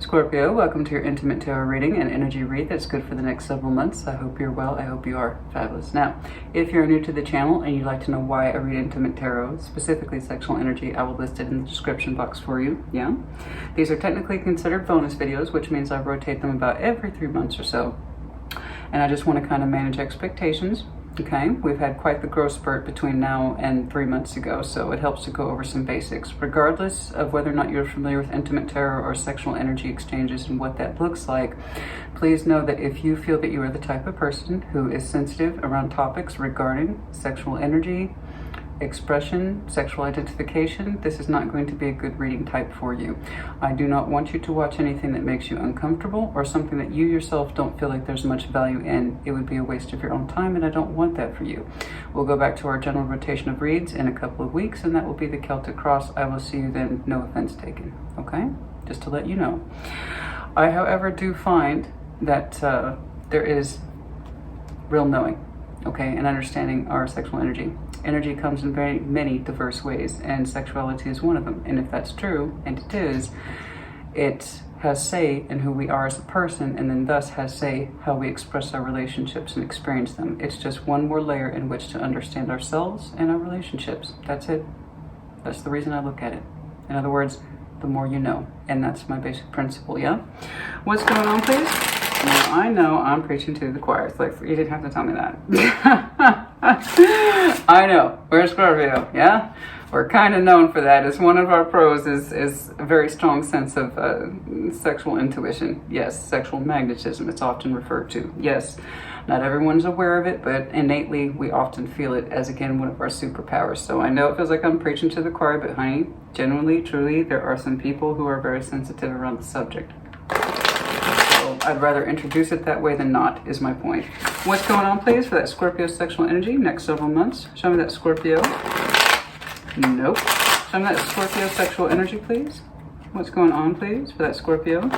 Scorpio, welcome to your intimate tarot reading and energy read that's good for the next several months. I hope you're well. I hope you are fabulous. Now, if you're new to the channel and you'd like to know why I read intimate tarot, specifically sexual energy, I will list it in the description box for you. Yeah. These are technically considered bonus videos, which means I rotate them about every 3 months or so. And I just want to kind of manage expectations. Okay, we've had quite the growth spurt between now and 3 months ago, so it helps to go over some basics. Regardless of whether or not you're familiar with intimate tarot or sexual energy exchanges and what that looks like, please know that if you feel that you are the type of person who is sensitive around topics regarding sexual energy, expression, sexual identification, this is not going to be a good reading type for you. I do not want you to watch anything that makes you uncomfortable or something that you yourself don't feel like there's much value in. It would be a waste of your own time, and I don't want that for you. We'll go back to our general rotation of reads in a couple of weeks, and that will be the Celtic Cross. I will see you then, no offense taken. Okay? Just to let you know. I, however, do find that there is real knowing, okay, and understanding our sexual energy. Energy comes in very many diverse ways, and sexuality is one of them. And if that's true, and it is, it has say in who we are as a person, and then thus has say how we express our relationships and experience them. It's just one more layer in which to understand ourselves and our relationships. That's it. That's the reason I look at it. In other words, the more you know. And that's my basic principle, yeah? What's going on, please? Now, I know I'm preaching to the choir. It's like, you didn't have to tell me that. I know. We're Scorpio, yeah? We're kind of known for that. It's one of our pros is a very strong sense of sexual intuition. Yes, sexual magnetism, it's often referred to. Yes, not everyone's aware of it, but innately we often feel it as, again, one of our superpowers. So I know it feels like I'm preaching to the choir, but honey, genuinely, truly, there are some people who are very sensitive around the subject. I'd rather introduce it that way than not, is my point. What's going on, please, for that Scorpio sexual energy next several months? Show me that Scorpio. Nope. Show me that Scorpio sexual energy, please. What's going on, please, for that Scorpio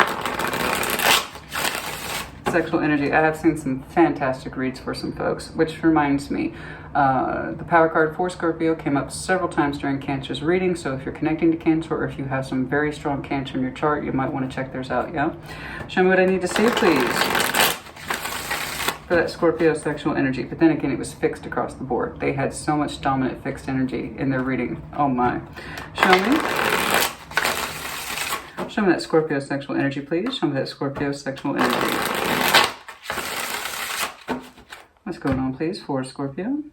sexual energy? I have seen some fantastic reads for some folks, which reminds me, the power card for Scorpio came up several times during Cancer's reading, so if you're connecting to Cancer or if you have some very strong Cancer in your chart, you might want to check theirs out, yeah? Show me what I need to see, please, for that Scorpio sexual energy. But then again, it was fixed across the board. They had so much dominant fixed energy in their reading. Oh my. Show me that Scorpio sexual energy, please. Show me that Scorpio sexual energy. What's going on, please, for Scorpio?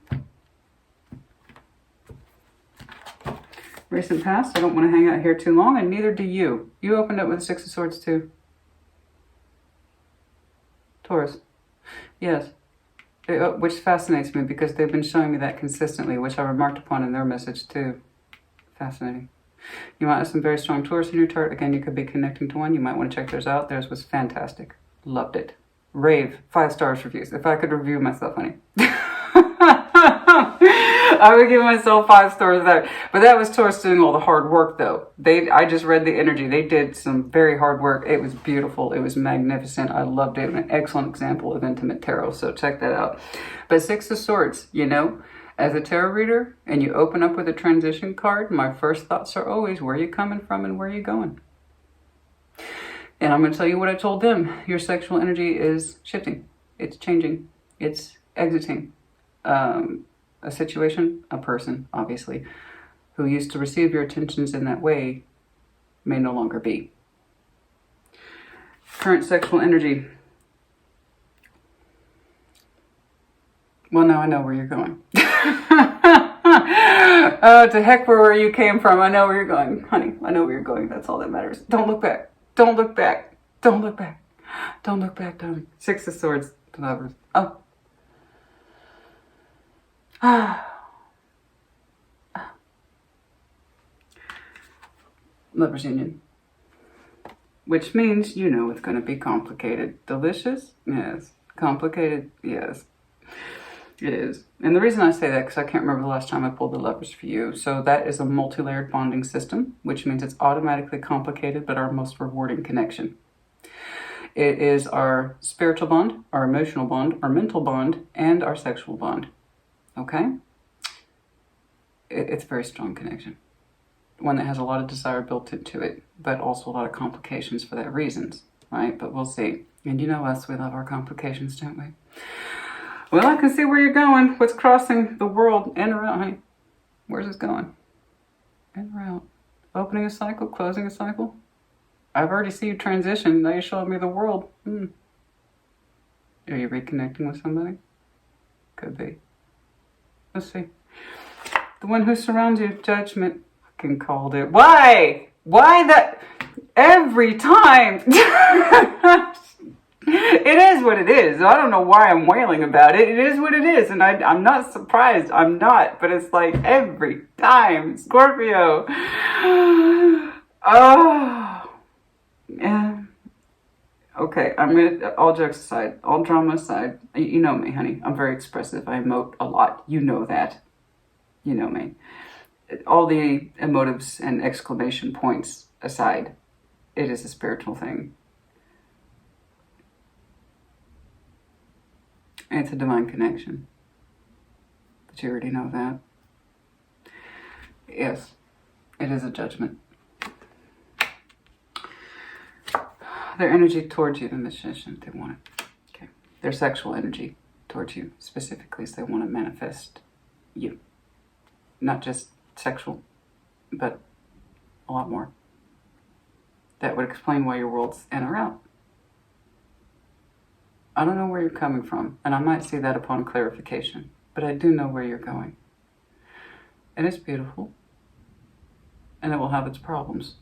Recent past, I don't want to hang out here too long, and neither do you. You opened up with the Six of Swords, too. Taurus. Yes. Which fascinates me, because they've been showing me that consistently, which I remarked upon in their message, too. Fascinating. You might have some very strong Taurus in your chart. Again, you could be connecting to one. You might want to check theirs out. Theirs was fantastic. Loved it. Rave, 5 stars reviews. If I could review myself, honey. I would give myself 5 stars there. But that was Taurus doing all the hard work, though. I just read the energy. They did some very hard work. It was beautiful. It was magnificent. I loved it. An excellent example of intimate tarot. So check that out. But Six of Swords, you know, as a tarot reader, and you open up with a transition card, my first thoughts are always, where are you coming from and where are you going? And I'm going to tell you what I told them. Your sexual energy is shifting. It's changing. It's exiting. A situation, a person, obviously, who used to receive your attentions in that way may no longer be. Current sexual energy. Well, now I know where you're going. Oh, to heck where you came from. I know where you're going, honey. I know where you're going. That's all that matters. Don't look back. Don't look back. Don't look back. Don't look back, darling. Six of Swords. Lovers. Oh. Lovers Union. Which means you know it's going to be complicated. Delicious? Yes. Complicated? Yes. It is. And the reason I say that, because I can't remember the last time I pulled the Lovers for you. So that is a multi-layered bonding system, which means it's automatically complicated, but our most rewarding connection. It is our spiritual bond, our emotional bond, our mental bond, and our sexual bond. Okay? It's a very strong connection. one that has a lot of desire built into it, but also a lot of complications for that reasons, right? But we'll see. And you know us, we love our complications, don't we? Well, I can see where you're going. What's crossing the world in or out, honey? Where's this going? In or out? Opening a cycle, closing a cycle? I've already seen you transition. Now you're showing me the world. Are you reconnecting with somebody? Could be. Let's see. The one who surrounds you, judgment. Fucking called it. Why? Why that? Every time. It is what it is. I don't know why I'm wailing about it. It is what it is. And I'm not surprised. I'm not. But it's like every time. Scorpio. Oh. Yeah. Okay. All jokes aside, all drama aside, you know me, honey. I'm very expressive. I emote a lot. You know that. You know me. All the emotives and exclamation points aside, it is a spiritual thing. It's a divine connection. But you already know that. Yes, it is a judgment. Their energy towards you, the magician, they want it. Okay. Their sexual energy towards you specifically is they want to manifest you. Not just sexual, but a lot more. That would explain why your world's in or out. I don't know where you're coming from, and I might see that upon clarification, but I do know where you're going. And it's beautiful, and it will have its problems.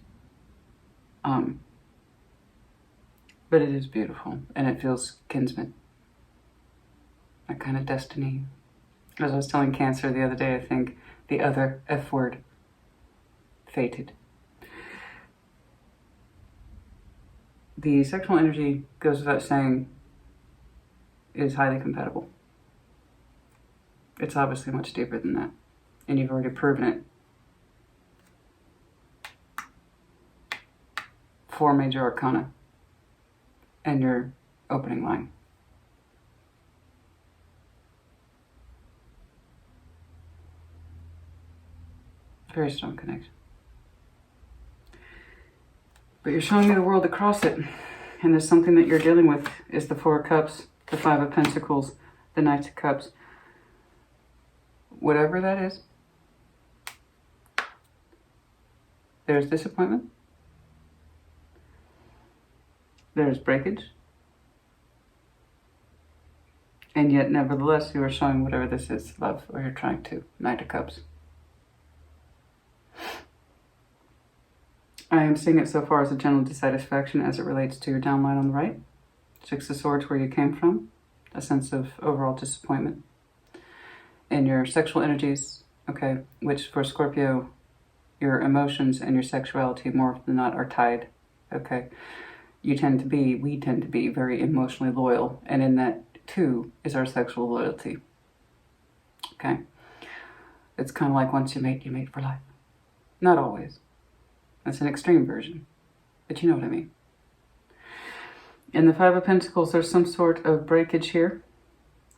But it is beautiful, and it feels kinsman. A kind of destiny. As I was telling Cancer the other day, I think the other F word, fated. The sexual energy, goes without saying, is highly compatible. It's obviously much deeper than that. And you've already proven it. 4 major arcana. And your opening line. Very strong connection. But you're showing me the world across it. And there's something that you're dealing with is the 4 of Cups, the 5 of Pentacles, the Knight of Cups. Whatever that is. There's disappointment. There's breakage. And yet, nevertheless, you are showing whatever this is, love, or you're trying to. Knight of Cups. I am seeing it so far as a general dissatisfaction as it relates to your downline on the right. 6 of Swords, where you came from. A sense of overall disappointment. And your sexual energies, okay, which for Scorpio, your emotions and your sexuality more often than not are tied, okay. We tend to be very emotionally loyal. And in that, too, is our sexual loyalty. Okay? It's kind of like once you mate for life. Not always. That's an extreme version. But you know what I mean. In the 5 of Pentacles, there's some sort of breakage here.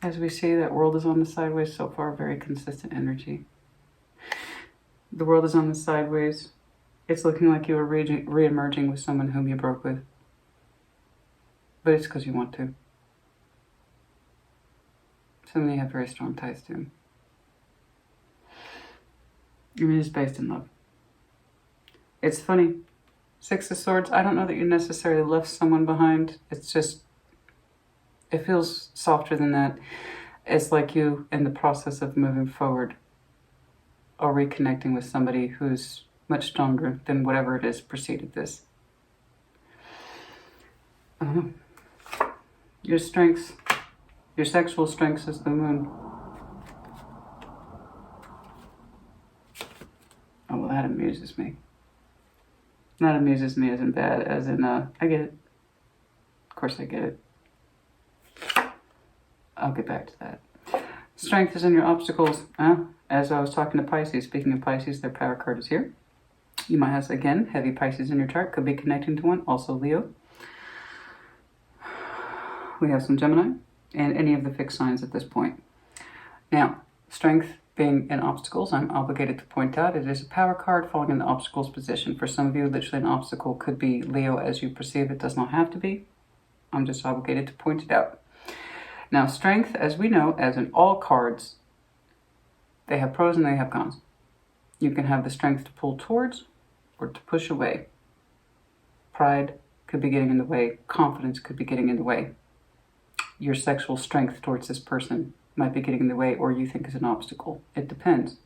As we see, that world is on the sideways so far. Very consistent energy. The world is on the sideways. It's looking like you are re-emerging with someone whom you broke with. But it's because you want to. Somebody you have very strong ties to. I mean, it's based in love. It's funny. 6 of Swords, I don't know that you necessarily left someone behind. It's just, it feels softer than that. It's like you, in the process of moving forward, are reconnecting with somebody who's much stronger than whatever it is preceded this. I don't know. Your strengths, your sexual strengths is the moon. Oh, well, that amuses me. Not amuses me as in bad, as in, I get it. Of course I get it. I'll get back to that. Strength is in your obstacles. As I was talking to Pisces, speaking of Pisces, their power card is here. You might have, again, heavy Pisces in your chart. Could be connecting to one. Also Leo. We have some Gemini and any of the fixed signs at this point. Now, strength being in obstacles, I'm obligated to point out it is a power card falling in the obstacles position. For some of you, literally an obstacle could be Leo as you perceive it. Does not have to be. I'm just obligated to point it out. Now, strength, as we know, as in all cards, they have pros and they have cons. You can have the strength to pull towards or to push away. Pride could be getting in the way. Confidence could be getting in the way. Your sexual strength towards this person might be getting in the way, or you think is an obstacle. It depends.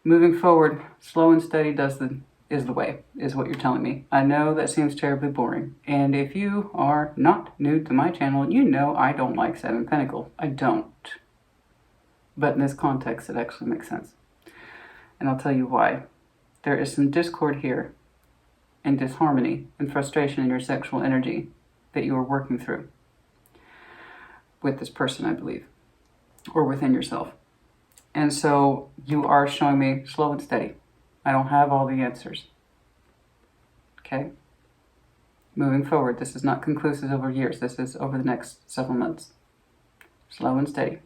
Moving forward, slow and steady is the way, is what you're telling me. I know that seems terribly boring. And if you are not new to my channel, you know I don't like Seven Pentacles. I don't. But in this context, it actually makes sense. And I'll tell you why. There is some discord here, and disharmony, and frustration in your sexual energy that you are working through with this person, I believe, or within yourself. And so you are showing me slow and steady. I don't have all the answers. Okay? Moving forward, this is not conclusive over years. This is over the next several months. Slow and steady.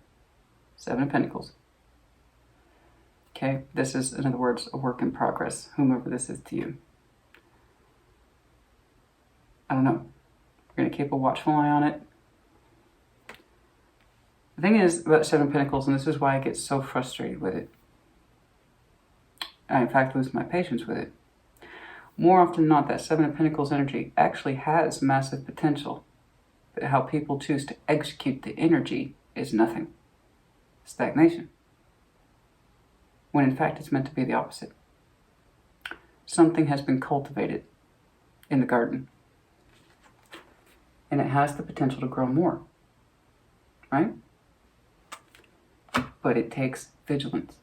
Seven of Pentacles. Okay? This is, in other words, a work in progress, whomever this is to you. I don't know. You're going to keep a watchful eye on it. The thing is about Seven of Pentacles, and this is why I get so frustrated with it. I, in fact, lose my patience with it. More often than not, that Seven of Pentacles energy actually has massive potential. But how people choose to execute the energy is nothing. Stagnation. When in fact it's meant to be the opposite. Something has been cultivated in the garden. And it has the potential to grow more. Right? But it takes vigilance.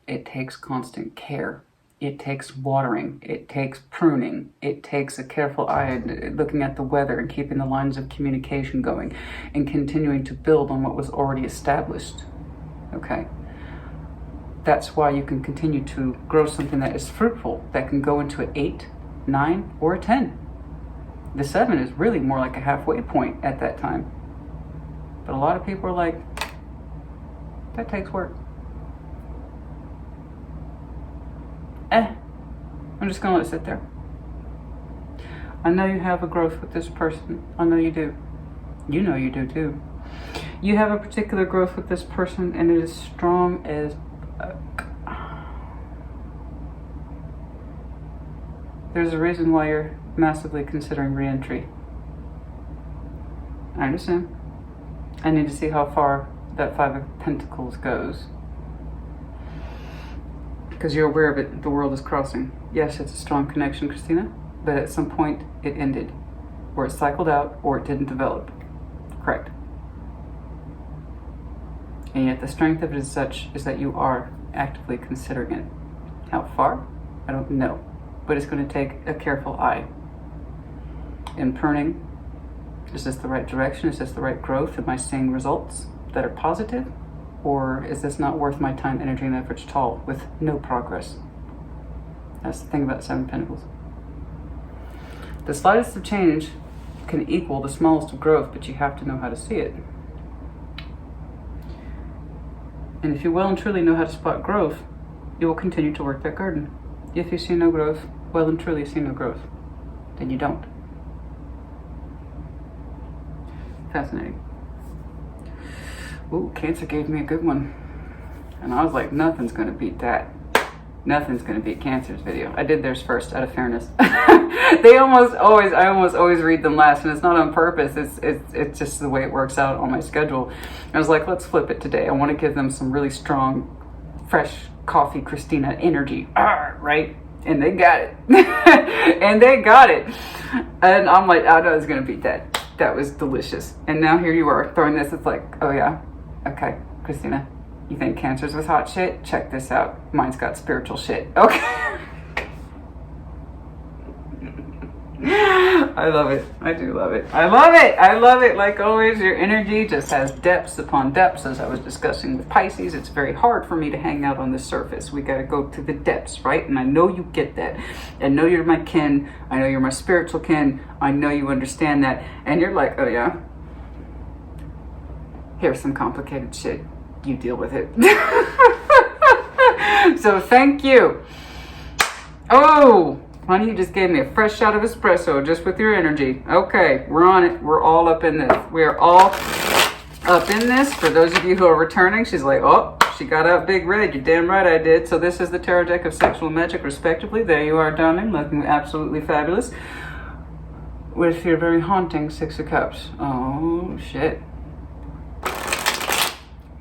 It takes constant care. It takes watering. It takes pruning. It takes a careful eye looking at the weather and keeping the lines of communication going and continuing to build on what was already established. Okay? That's why you can continue to grow something that is fruitful, that can go into an 8, 9, or a 10. The 7 is really more like a halfway point at that time. But a lot of people are like, that takes work. I'm just going to let it sit there. I know you have a growth with this person. I know you do. You know you do too. You have a particular growth with this person, and it is strong as there's a reason why you're massively considering re-entry. I understand. I need to see how far that Five of Pentacles goes. Because you're aware of it, the world is crossing. Yes, it's a strong connection, Christina, but at some point it ended. Or it cycled out, or it didn't develop. Correct. And yet the strength of it is such is that you are actively considering it. How far? I don't know. But it's going to take a careful eye. In pruning, is this the right direction? Is this the right growth? Am I seeing results that are positive? Or is this not worth my time, energy, and effort at all with no progress? That's the thing about Seven of Pentacles. The slightest of change can equal the smallest of growth, but you have to know how to see it. And if you well and truly know how to spot growth, you will continue to work that garden. If you see no growth, well and truly see no growth, then you don't. Fascinating. Ooh, Cancer gave me a good one. And I was like, nothing's going to beat that. Nothing's going to beat Cancer's video. I did theirs first out of fairness. I almost always read them last, and it's not on purpose. It's just the way it works out on my schedule. I was like, let's flip it today. I want to give them some really strong, fresh coffee Christina energy. Right? And they got it. And they got it. And I'm like, I know it's going to beat that. That was delicious. And now here you are throwing this. It's like, oh yeah. Okay, Christina, you think Cancer's with hot shit? Check this out. Mine's got spiritual shit. Okay. I love it. I do love it. I love it. I love it. Like always, your energy just has depths upon depths. As I was discussing with Pisces, it's very hard for me to hang out on the surface. We got to go to the depths, right? And I know you get that. I know you're my kin. I know you're my spiritual kin. I know you understand that. And you're like, oh yeah, here's some complicated shit. you deal with it. So thank you. Oh, honey, you just gave me a fresh shot of espresso just with your energy. Okay, we're on it. We're all up in this. We are all up in this. For those of you who are returning, she's like, oh, she got out big red. You're damn right I did. So this is the tarot deck of sexual magic, respectively. There you are, darling, looking absolutely fabulous. With your very haunting Six of Cups. Oh, shit.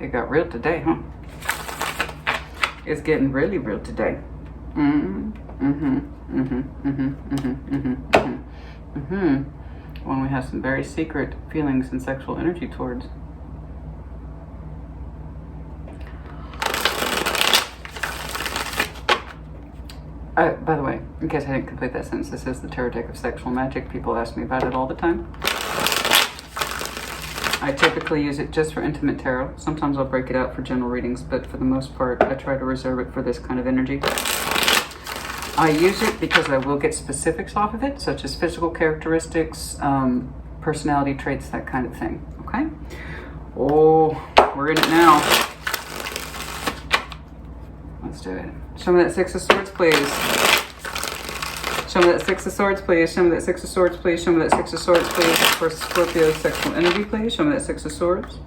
It got real today, huh? It's getting really real today. When we have some very secret feelings and sexual energy towards. By the way, in case I didn't complete that sentence, this is the tarot deck of sexual magic. People ask me about it all the time. I typically use it just for intimate tarot. Sometimes I'll break it out for general readings, but for the most part, I try to reserve it for this kind of energy. I use it because I will get specifics off of it, such as physical characteristics, personality traits, that kind of thing. Okay? Oh, we're in it now. Let's do it. Show me that Six of Swords, please. Show me that Six of Swords, please. Show me that Six of Swords, please. Show me that Six of Swords, please. For Scorpio's sexual energy, please. Show me that Six of Swords.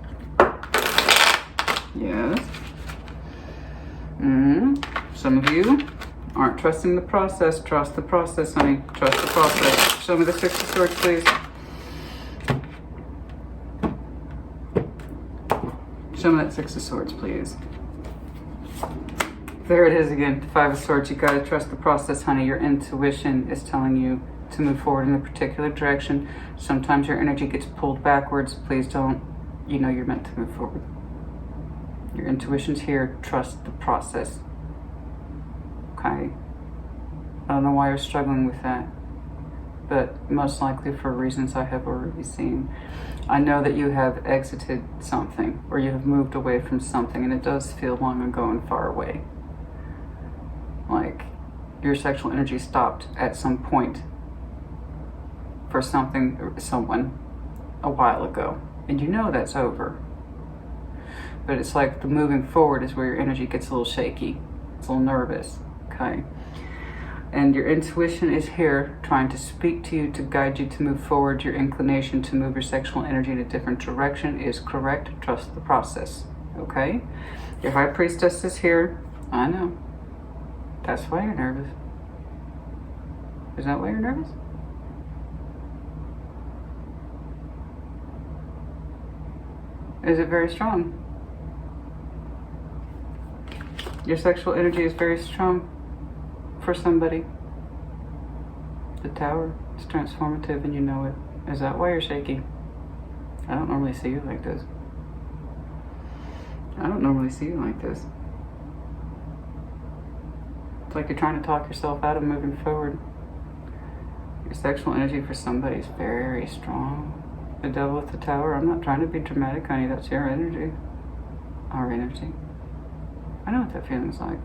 Yes. Some of you aren't trusting the process. Trust the process, honey. Trust the process. Show me the Six of Swords, please. Show me that Six of Swords, please. There it is again, Five of Swords. You gotta trust the process, honey. Your intuition is telling you to move forward in a particular direction. Sometimes your energy gets pulled backwards. Please don't. You know you're meant to move forward. Your intuition's here. Trust the process. Okay? I don't know why you're struggling with that, but most likely for reasons I have already seen. I know that you have exited something, or you have moved away from something, and it does feel long ago and far away. Like your sexual energy stopped at some point for something or someone a while ago, and you know that's over. But it's like the moving forward is where your energy gets a little shaky. It's a little nervous, okay? And your intuition is here trying to speak to you, to guide you to move forward. Your inclination to move your sexual energy in a different direction is correct. Trust the process, okay? Your High Priestess is here. I know. That's why you're nervous. Is that why you're nervous? Is it very strong? Your sexual energy is very strong for somebody. The Tower is transformative and you know it. Is that why you're shaky? I don't normally see you like this. I don't normally see you like this. It's like you're trying to talk yourself out of moving forward. Your sexual energy for somebody is very strong. The Devil with the Tower, I'm not trying to be dramatic, honey. That's your energy. Our energy. I know what that feeling's like.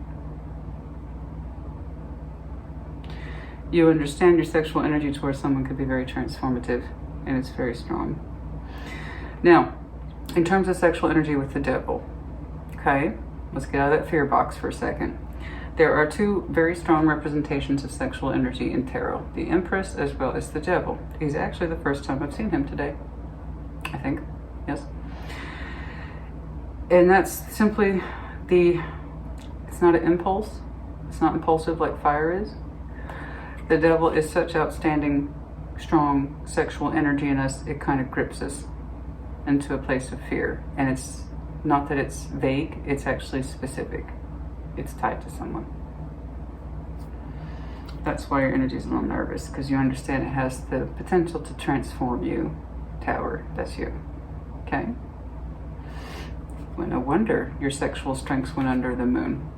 You understand your sexual energy towards someone could be very transformative, and it's very strong. Now, in terms of sexual energy with the Devil, okay, let's get out of that fear box for a second. There are two very strong representations of sexual energy in tarot, the Empress as well as the Devil. He's actually the first time I've seen him today, I think, yes. And that's simply it's not an impulse, it's not impulsive like fire is. The Devil is such outstanding, strong sexual energy in us, it kind of grips us into a place of fear. And it's not that it's vague, it's actually specific. It's tied to someone. That's why your energy is a little nervous, because you understand it has the potential to transform you. Tower, that's you. Okay? Well, no wonder your sexual strengths went under the moon.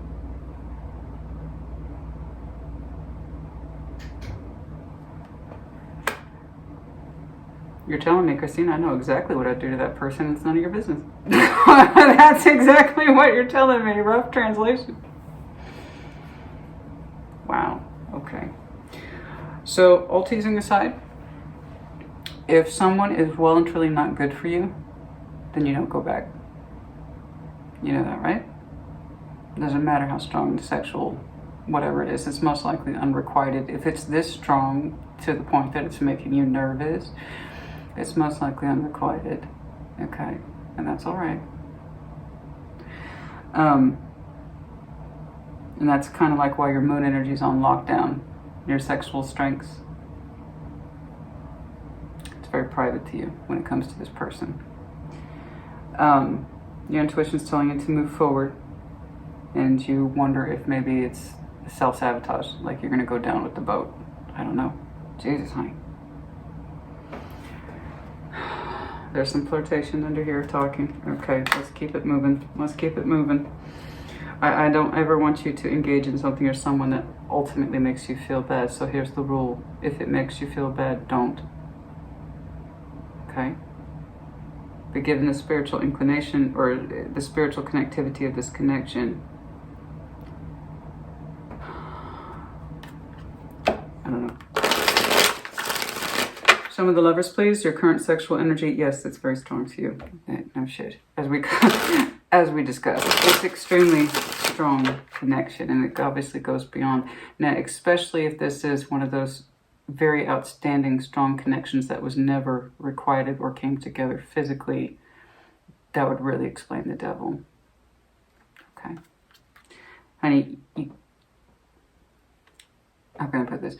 You're telling me, Christine, I know exactly what I'd do to that person. It's none of your business. That's exactly what you're telling me. Rough translation. Wow. Okay. So, all teasing aside, if someone is well and truly not good for you, then you don't go back. You know that, right? Doesn't matter how strong the sexual, whatever it is, it's most likely unrequited. If it's this strong to the point that it's making you nervous, it's most likely unrequited. Okay, and that's all right. And that's kind of like why your moon energy is on lockdown. Your sexual strengths. It's very private to you when it comes to this person. Your intuition is telling you to move forward, and you wonder if maybe it's self-sabotage, like you're going to go down with the boat. I don't know. Jesus, honey. There's some flirtation under here talking. Okay, let's keep it moving. Let's keep it moving. I don't ever want you to engage in something or someone that ultimately makes you feel bad. So here's the rule. If it makes you feel bad, don't. Okay? But given the spiritual inclination or the spiritual connectivity of this connection, I don't know. Some of the Lovers, please. Your current sexual energy, yes, it's very strong to you. No shit. As we discussed, it's extremely strong connection, and it obviously goes beyond. Now, especially if this is one of those very outstanding, strong connections that was never requited or came together physically, that would really explain the devil. Okay. Honey, I'm going to put this.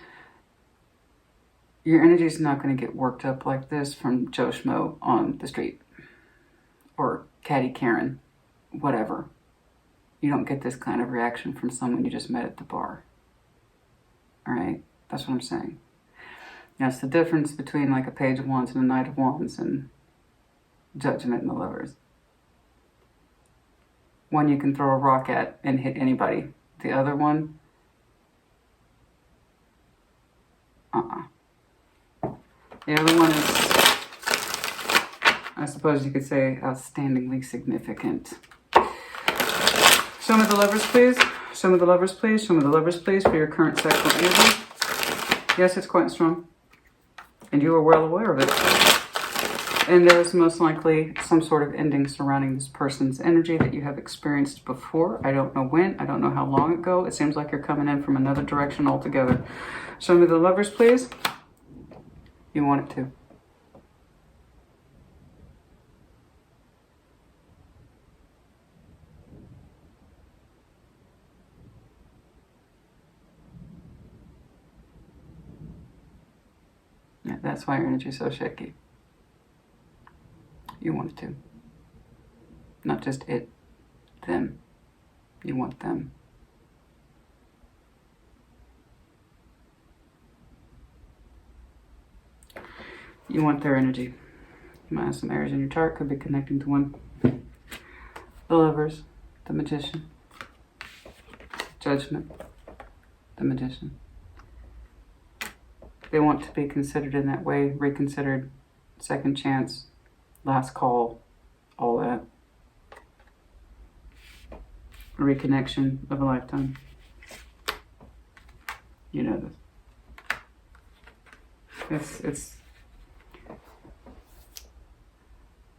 Your energy is not going to get worked up like this from Joe Schmo on the street. Or Catty Karen. Whatever. You don't get this kind of reaction from someone you just met at the bar. Alright? That's what I'm saying. That's the difference between like a Page of Wands and a Knight of Wands and Judgment and the Lovers. One you can throw a rock at and hit anybody. The other one, The other one is, I suppose you could say, outstandingly significant. Show me the Lovers, please. Show me the Lovers, please. Show me the Lovers, please, for your current sexual energy. Yes, it's quite strong. And you are well aware of it. And there is most likely some sort of ending surrounding this person's energy that you have experienced before. I don't know when. I don't know how long ago. It seems like you're coming in from another direction altogether. Show me the Lovers, please. You want it to. Yeah, that's why your energy is so shaky. You want it to. Not just it, them. You want them. You want their energy. You might have some Aries in your chart, could be connecting to one. The Lovers, the Magician, Judgment, the Magician. They want to be considered in that way, reconsidered, second chance, last call, all that. Reconnection of a lifetime. You know this. It's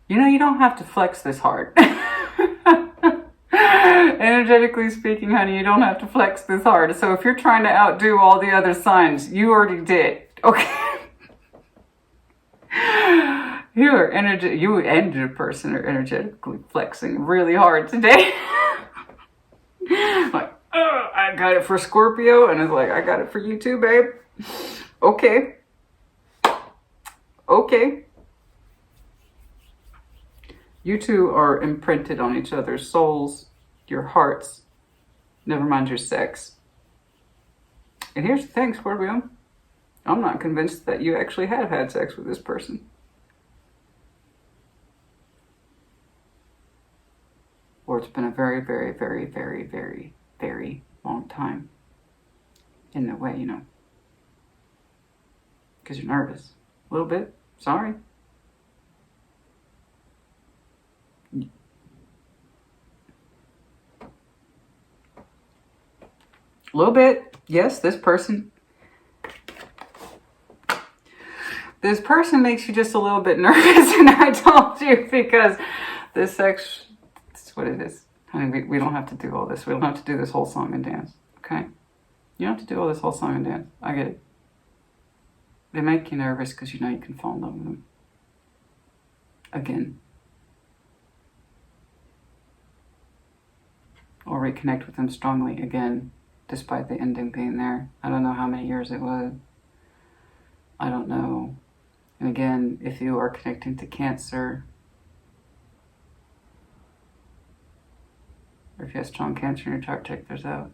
you know, you don't have to flex this hard. Energetically speaking, honey, you don't have to flex this hard. So if you're trying to outdo all the other signs, you already did. Okay? You and your person are energetically flexing really hard today. Like, oh, I got it for Scorpio, and it's like, I got it for you too, babe. Okay. Okay. You two are imprinted on each other's souls, your hearts, never mind your sex. And here's the thing, Scorpio. I'm not convinced that you actually have had sex with this person. Or it's been a very, very, very, very, very, very long time. In that way, you know. Because you're nervous. A little bit. Sorry. A little bit. Yes, this person makes you just a little bit nervous, and I told you because this sex, that's what it is. Honey, we don't have to do all this. We don't have to do this whole song and dance, okay? You don't have to do all this whole song and dance. I get it. They make you nervous because you know you can fall in love with them. Again. Or reconnect with them strongly again, despite the ending being there. I don't know how many years it was. I don't know. And again, if you are connecting to Cancer, or if you have strong Cancer in your chart, check those out.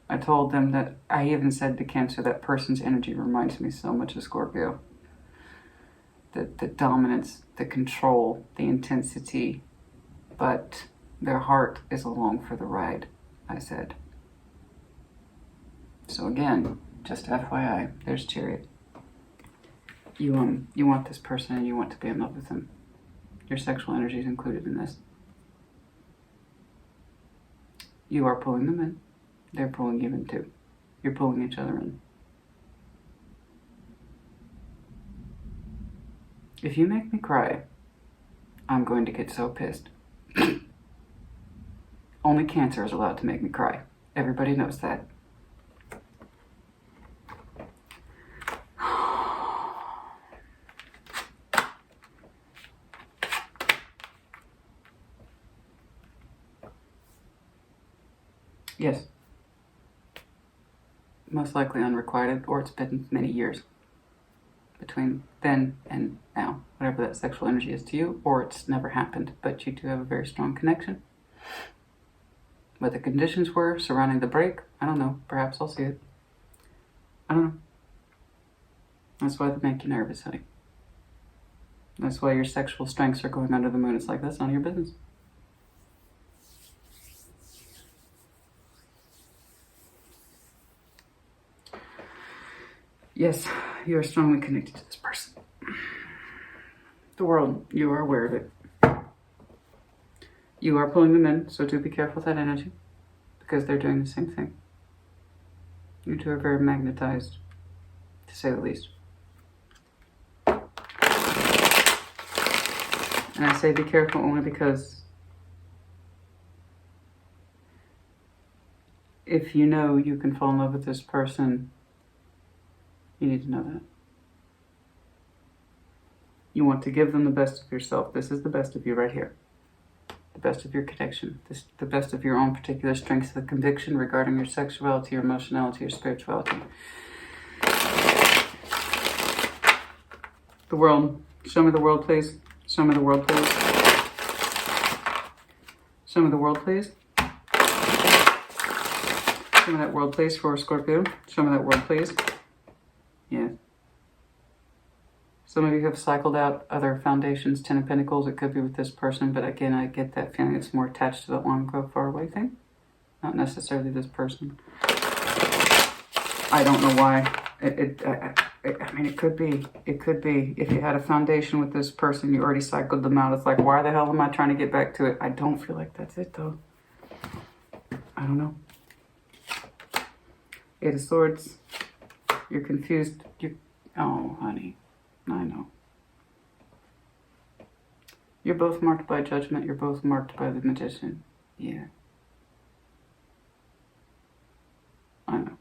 I told them that, I even said to Cancer, that person's energy reminds me so much of Scorpio. The dominance, the control, the intensity, but their heart is along for the ride, I said. So again, just FYI, there's Chariot. You want this person and you want to be in love with them. Your sexual energy is included in this. You are pulling them in. They're pulling you in too. You're pulling each other in. If you make me cry, I'm going to get so pissed. Only Cancer is allowed to make me cry. Everybody knows that. Yes. Most likely unrequited, or it's been many years between then and now. Whatever that sexual energy is to you, or it's never happened, but you do have a very strong connection. What the conditions were surrounding the break, I don't know. Perhaps I'll see it. I don't know. That's why they make you nervous, honey. That's why your sexual strengths are going under the moon. It's like, that's none of your business. Yes, you are strongly connected to this person. The world, you are aware of it. You are pulling them in, so do be careful with that energy, because they're doing the same thing. You two are very magnetized, to say the least. And I say be careful only because if you know you can fall in love with this person, you need to know that. You want to give them the best of yourself. This is the best of you right here. The best of your connection. The best of your own particular strengths, the conviction regarding your sexuality, your emotionality, your spirituality. The world. Show me the world, please. Show me the world, please. Show me the world, please. Show me that world, please, for Scorpio. Show me that world, please. Yes. Some of you have cycled out other foundations, 10 of Pentacles. It could be with this person, but again, I get that feeling it's more attached to that long ago, far away thing. Not necessarily this person. I don't know why. I mean, it could be. It could be. If you had a foundation with this person, you already cycled them out. It's like, why the hell am I trying to get back to it? I don't feel like that's it, though. I don't know. Eight of Swords. You're confused. Oh, honey. I know. You're both marked by Judgment. You're both marked by the Magician. Yeah. I know.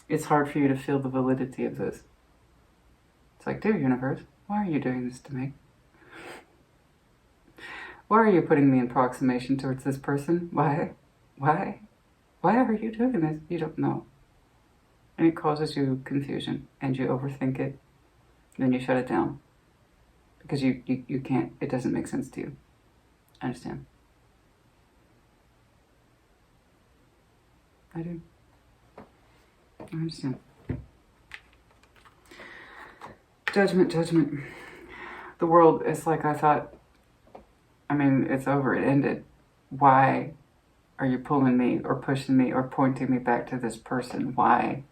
It's hard for you to feel the validity of this. It's like, dear universe, why are you doing this to me? Why are you putting me in proximation towards this person? Why? Why? Why are you doing this? You don't know. And it causes you confusion, and you overthink it, then you shut it down. Because you can't, it doesn't make sense to you. I understand. I do. I understand. Judgment, judgment. The world, it's like I thought, I mean, it's over, it ended. Why are you pulling me or pushing me or pointing me back to this person? Why?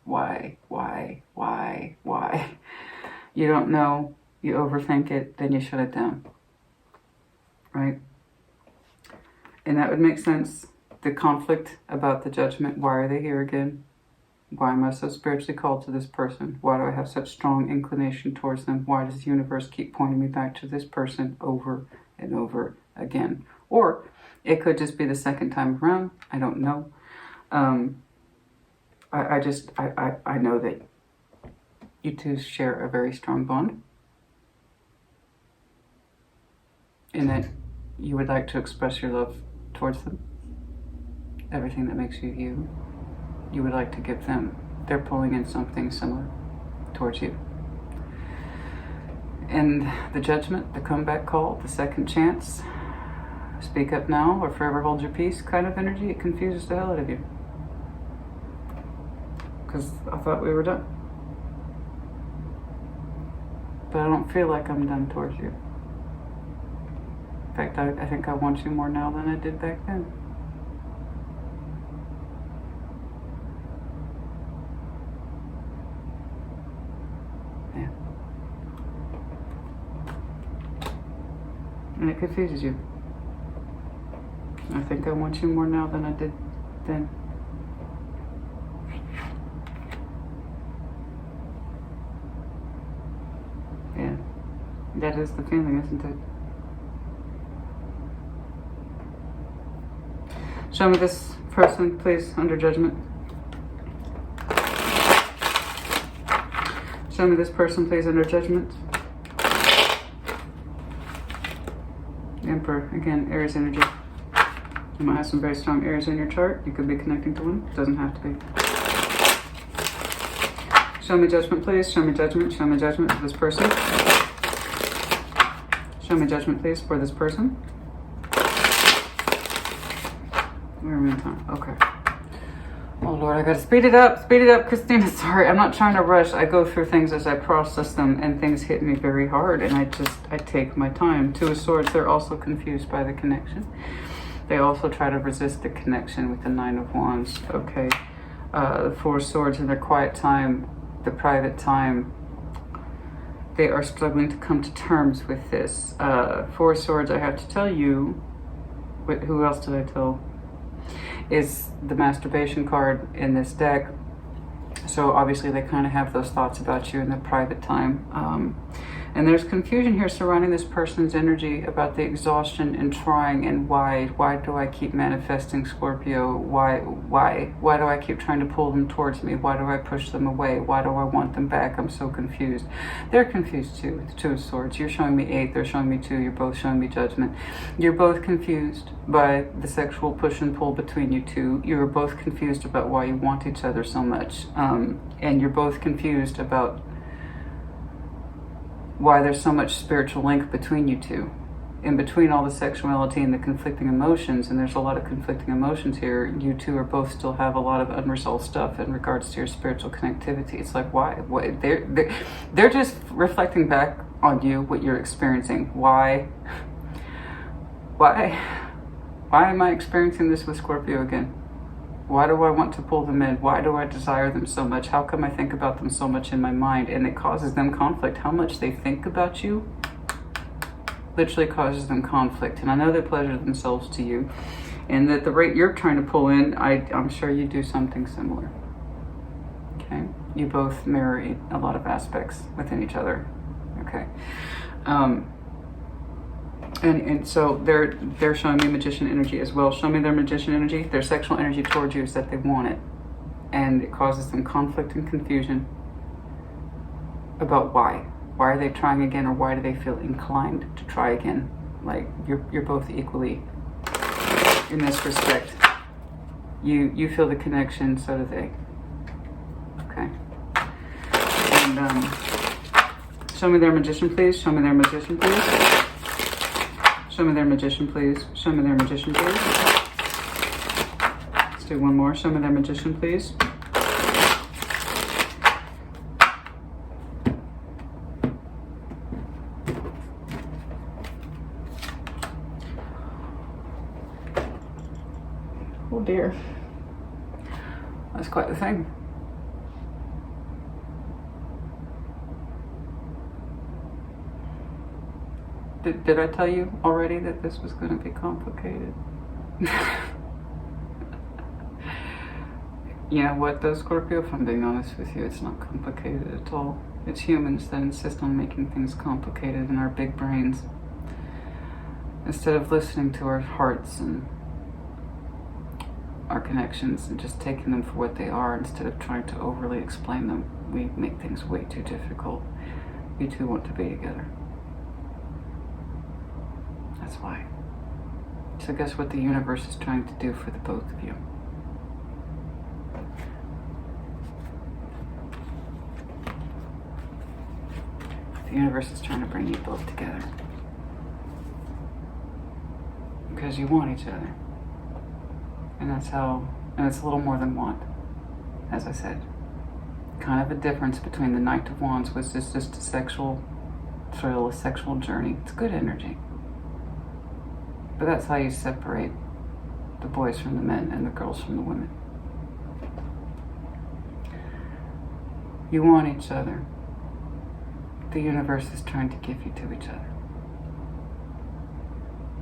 You don't know, you overthink it, then you shut it down. Right? And that would make sense. The conflict about the judgment, why are they here again? Why am I so spiritually called to this person? Why do I have such strong inclination towards them? Why does the universe keep pointing me back to this person over and over again? Or It could just be the second time around. I don't know. I know that you two share a very strong bond, and that you would like to express your love towards them. Everything that makes you you, you would like to give them. They're pulling in something similar towards you. And the judgment, the comeback call, the second chance, speak up now or forever hold your peace kind of energy, it confuses the hell out of you. Because I thought we were done. But I don't feel like I'm done towards you. In fact, I think I want you more now than I did back then. Yeah. And it confuses you. I think I want you more now than I did then. Yeah. That is the feeling, isn't it? Show me this person, please, under judgment. Show me this person, please, under judgment. Emperor, again, Aries energy. You might have some very strong Aries in your chart. You could be connecting to one. Doesn't have to be. Show me judgment, please. Show me judgment. Show me judgment for this person. Show me judgment, please, for this person. Where are we in time? Okay. Oh, Lord, I gotta speed it up, Christina. Sorry, I'm not trying to rush. I go through things as I process them, and things hit me very hard, and I take my time. Two of Swords, they're also confused by the connection. They also try to resist the connection with the Nine of Wands. Okay. The Four of Swords in their quiet time, the private time, they are struggling to come to terms with this. Four of Swords, I have to tell you, who else did I tell? Is the masturbation card in this deck. So obviously they kind of have those thoughts about you in the private time. And there's confusion here surrounding this person's energy about the exhaustion and trying and why. Why do I keep manifesting Scorpio? Why do I keep trying to pull them towards me? Why do I push them away? Why do I want them back? I'm so confused. They're confused too, with the Two of Swords. You're showing me 8, they're showing me 2, you're both showing me judgment. You're both confused by the sexual push and pull between you two. You're both confused about why you want each other so much. And you're both confused about why there's so much spiritual link between you two. In between all the sexuality and the conflicting emotions, and there's a lot of conflicting emotions here, you two are both still have a lot of unresolved stuff in regards to your spiritual connectivity. It's like, why? They're just reflecting back on you, what you're experiencing. Why am I experiencing this with Scorpio again? Why do I want to pull them in? Why do I desire them so much? How come I think about them so much in my mind? And it causes them conflict. How much they think about you literally causes them conflict. And I know they pleasure themselves to you. And at the rate you're trying to pull in, I'm sure you do something similar. Okay? You both mirror a lot of aspects within each other. Okay? And so they're showing me magician energy as well. Show me their magician energy. Their sexual energy towards you is that they want it. And it causes them conflict and confusion about why. Why are they trying again, or why do they feel inclined to try again? Like, you're both equally in this respect. You feel the connection, so do they. Okay. And show me their magician, please. Show me their magician, please. Show me their magician, please. Show me their magician, please. Let's do one more. Show me their magician, please. Oh dear. That's quite the thing. Did I tell you already that this was going to be complicated? You know what though, Scorpio, if I'm being honest with you, it's not complicated at all. It's humans that insist on making things complicated in our big brains. Instead of listening to our hearts and our connections and just taking them for what they are, instead of trying to overly explain them, we make things way too difficult. You two want to be together. That's why. So guess what the universe is trying to do for the both of you? The universe is trying to bring you both together. Because you want each other. And that's how, and it's a little more than want, as I said. Kind of a difference between the Knight of Wands, which is just a sexual thrill, a sexual journey. It's good energy. But that's how you separate the boys from the men and the girls from the women. You want each other. The universe is trying to give you to each other.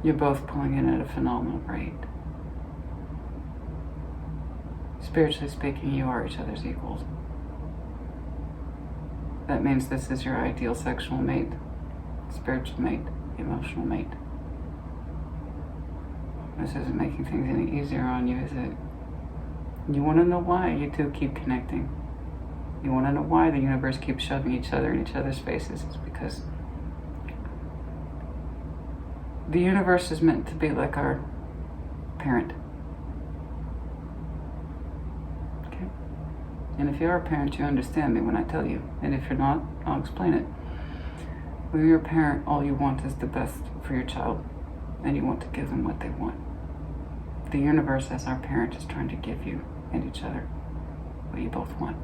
You're both pulling in at a phenomenal rate. Spiritually speaking, you are each other's equals. That means this is your ideal sexual mate, spiritual mate, emotional mate. This isn't making things any easier on you, is it? You want to know why you two keep connecting. You want to know why the universe keeps shoving each other in each other's faces. It's because the universe is meant to be like our parent. Okay? And if you're a parent, you understand me when I tell you. And if you're not, I'll explain it. When you're a parent, all you want is the best for your child. And you want to give them what they want. The universe, as our parent, is trying to give you and each other what you both want.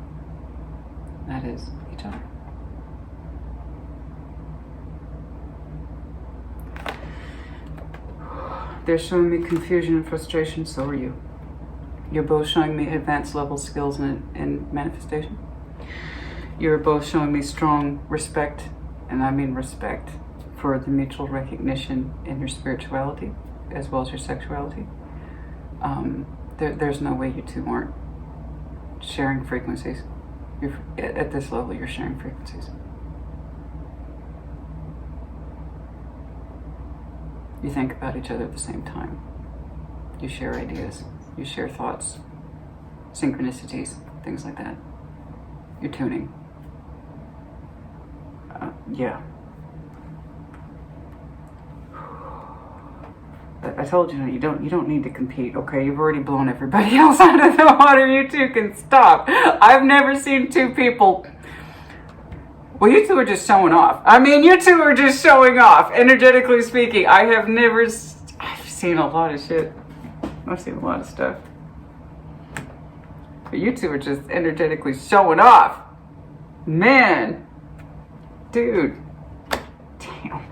That is each other. They're showing me confusion and frustration, so are you. You're both showing me advanced level skills in manifestation. You're both showing me strong respect, and I mean respect, for the mutual recognition in your spirituality as well as your sexuality. There's no way you two aren't sharing frequencies. At this level, you're sharing frequencies. You think about each other at the same time. You share ideas. You share thoughts, synchronicities, things like that. You're tuning. Yeah. I told you, you don't need to compete, okay? You've already blown everybody else out of the water. You two can stop. I've never seen two people... Well, you two are just showing off. I mean, you two are just showing off, energetically speaking. I've seen a lot of shit. I've seen a lot of stuff. But you two are just energetically showing off. Man. Dude. Damn.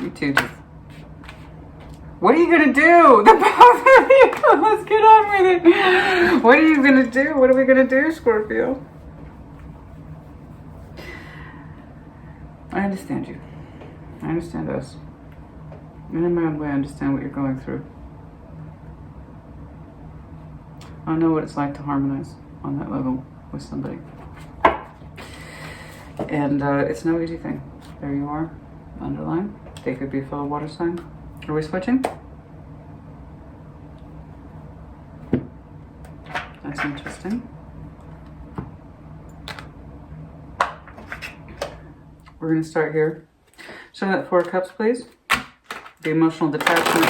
You two just... What are you going to do? The both of you. Let's get on with it. What are you going to do? What are we going to do, Scorpio? I understand you. I understand us. And in my own way, I understand what you're going through. I know what it's like to harmonize on that level with somebody. And it's no easy thing. There you are. Underline. They could be a fellow water sign. Are we switching? That's interesting. We're going to start here. Show me that 4 of Cups, please. The emotional detachment,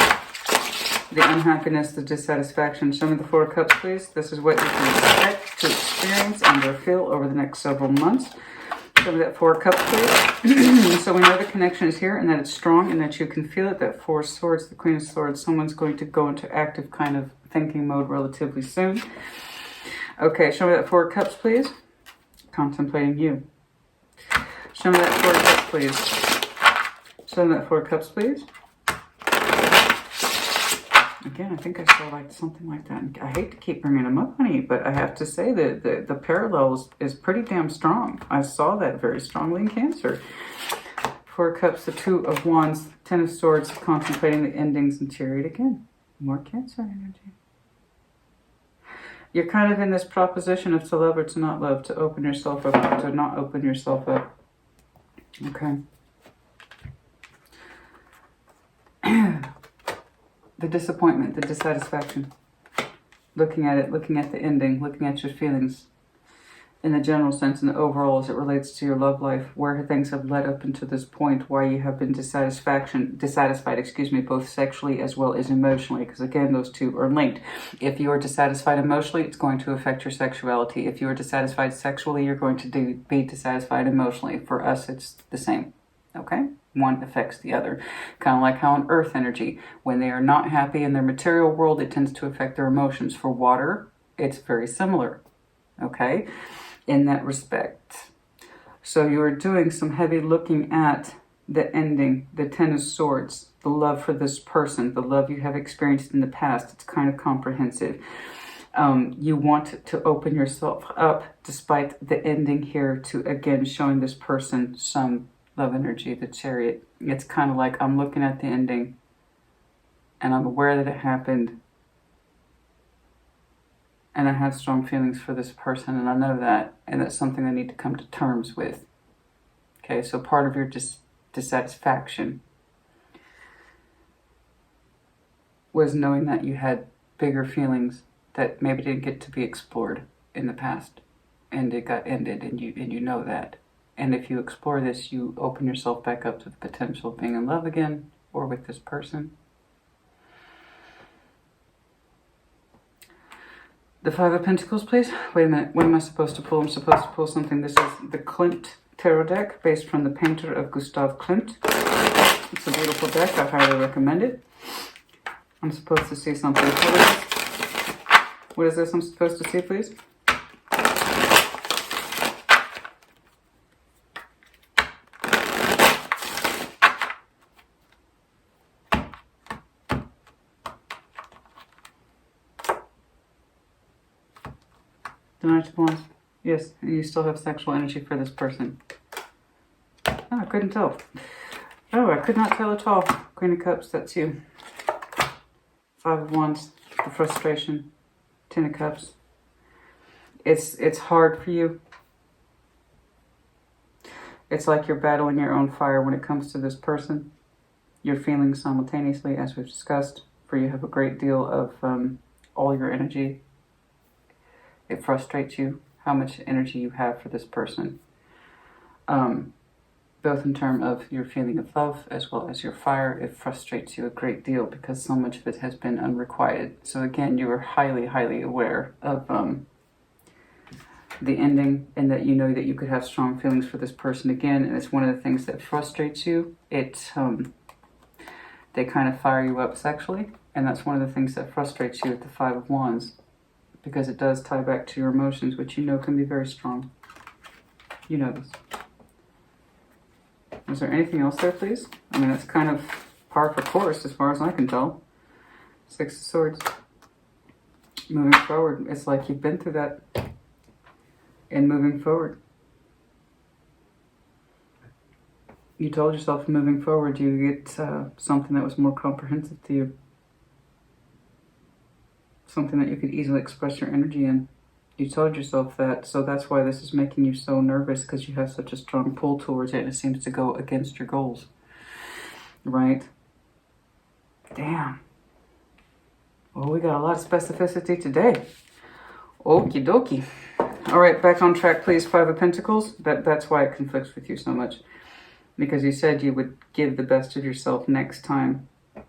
the unhappiness, the dissatisfaction. Show me the 4 of Cups, please. This is what you can expect to experience and or feel over the next several months. Show me that 4 of Cups, please. So we know the connection is here and that it's strong and that you can feel it. That 4 of Swords, the Queen of Swords, someone's going to go into active kind of thinking mode relatively soon. Okay, show me that 4 of Cups, please. Contemplating you. Show me that 4 of Cups, please. Show me that 4 of Cups, please. Again, I think I saw like something like that. I hate to keep bringing them up, honey, but I have to say that the parallel is pretty damn strong. I saw that very strongly in Cancer. 4 of Cups, the 2 of Wands, 10 of Swords, contemplating the endings, and Chariot again. More Cancer energy. You're kind of in this proposition of to love or to not love, to open yourself up or to not open yourself up. Okay. The disappointment, the dissatisfaction. Looking at it, looking at the ending, looking at your feelings in the general sense and the overall as it relates to your love life, where things have led up into this point, why you have been dissatisfied, both sexually as well as emotionally, because again, those two are linked. If you are dissatisfied emotionally, it's going to affect your sexuality. If you are dissatisfied sexually, you're going to be dissatisfied emotionally. For us, it's the same, okay? One affects the other. Kind of like how in earth energy, when they are not happy in their material world, it tends to affect their emotions. For water, it's very similar, okay? In that respect. So you are doing some heavy looking at the ending, the Ten of Swords, the love for this person, the love you have experienced in the past. It's kind of comprehensive. You want to open yourself up despite the ending here to, again, showing this person some love energy, the Chariot. It's kind of like I'm looking at the ending and I'm aware that it happened. And I have strong feelings for this person, and I know that, and that's something I need to come to terms with. Okay, so part of your dissatisfaction was knowing that you had bigger feelings that maybe didn't get to be explored in the past, and it got ended, and you know that. And if you explore this, you open yourself back up to the potential of being in love again, or with this person. The Five of Pentacles, please. Wait a minute. What am I supposed to pull? I'm supposed to pull something. This is the Klimt Tarot deck, based from the painter of Gustav Klimt. It's a beautiful deck. I highly recommend it. I'm supposed to see something. What is this I'm supposed to see, please? The Knight of Wands. Yes, and you still have sexual energy for this person. Oh, I couldn't tell. Oh, I could not tell at all. Queen of Cups, that's you. Five of Wands, the frustration. Ten of Cups. It's hard for you. It's like you're battling your own fire when it comes to this person. You're feeling simultaneously, as we've discussed, for you have a great deal of all your energy. It frustrates you how much energy you have for this person. Both in terms of your feeling of love as well as your fire. It frustrates you a great deal because so much of it has been unrequited. So again, you are highly, highly aware of the ending, and that you know that you could have strong feelings for this person again. And it's one of the things that frustrates you. They kind of fire you up sexually. And that's one of the things that frustrates you with the Five of Wands, because it does tie back to your emotions, which you know can be very strong. You know this. Is there anything else there, please? I mean, that's kind of par for course as far as I can tell. Six of Swords. Moving forward. It's like you've been through that. And moving forward. You told yourself moving forward you get something that was more comprehensive to you. Something that you could easily express your energy in. You told yourself that, so that's why this is making you so nervous, because you have such a strong pull towards it and it seems to go against your goals. Right? Damn. Well, we got a lot of specificity today. Okie dokie. All right, back on track, please. Five of Pentacles. That's why it conflicts with you so much. Because you said you would give the best of yourself next time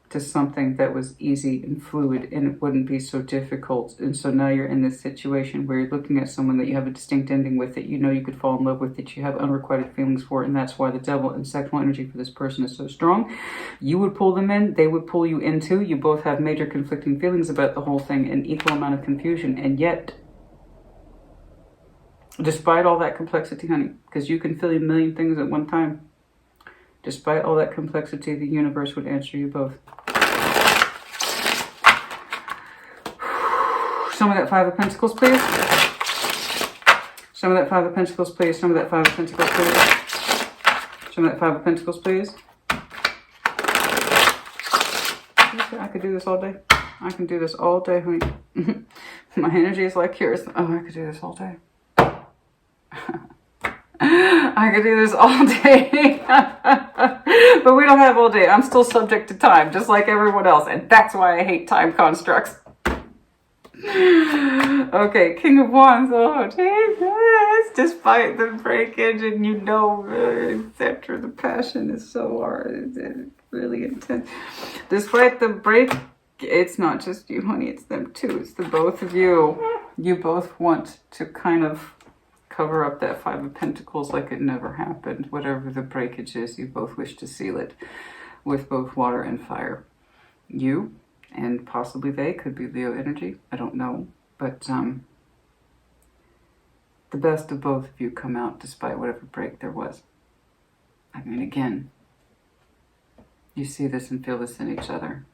to something that was easy and fluid and it wouldn't be so difficult. And so now you're in this situation where you're looking at someone that you have a distinct ending with, that you know you could fall in love with, that you have unrequited feelings for, and that's why the Devil and sexual energy for this person is so strong. You would pull them in, they would pull you in too. You both have major conflicting feelings about the whole thing and equal amount of confusion. And yet, despite all that complexity, honey, because you can feel a million things at one time, despite all that complexity, the universe would answer you both. Show me that Five of Pentacles, please. Show me that Five of Pentacles, please. Show me that Five of Pentacles, please. Show me that Five of Pentacles, please. I could do this all day. I can do this all day, honey. My energy is like yours. Oh, I could do this all day. I could do this all day. But we don't have all day. I'm still subject to time, just like everyone else. And that's why I hate time constructs. Okay, King of Wands. Oh, Jesus. Despite the breakage and etc., the passion is so hard. It's really intense. Despite the break, it's not just you, honey. It's them too. It's the both of you. You both want to kind of cover up that Five of Pentacles like it never happened. Whatever the breakage is, you both wish to seal it with both water and fire. You, and possibly they, could be Leo energy. I don't know. But the best of both of you come out despite whatever break there was. I mean, again, you see this and feel this in each other.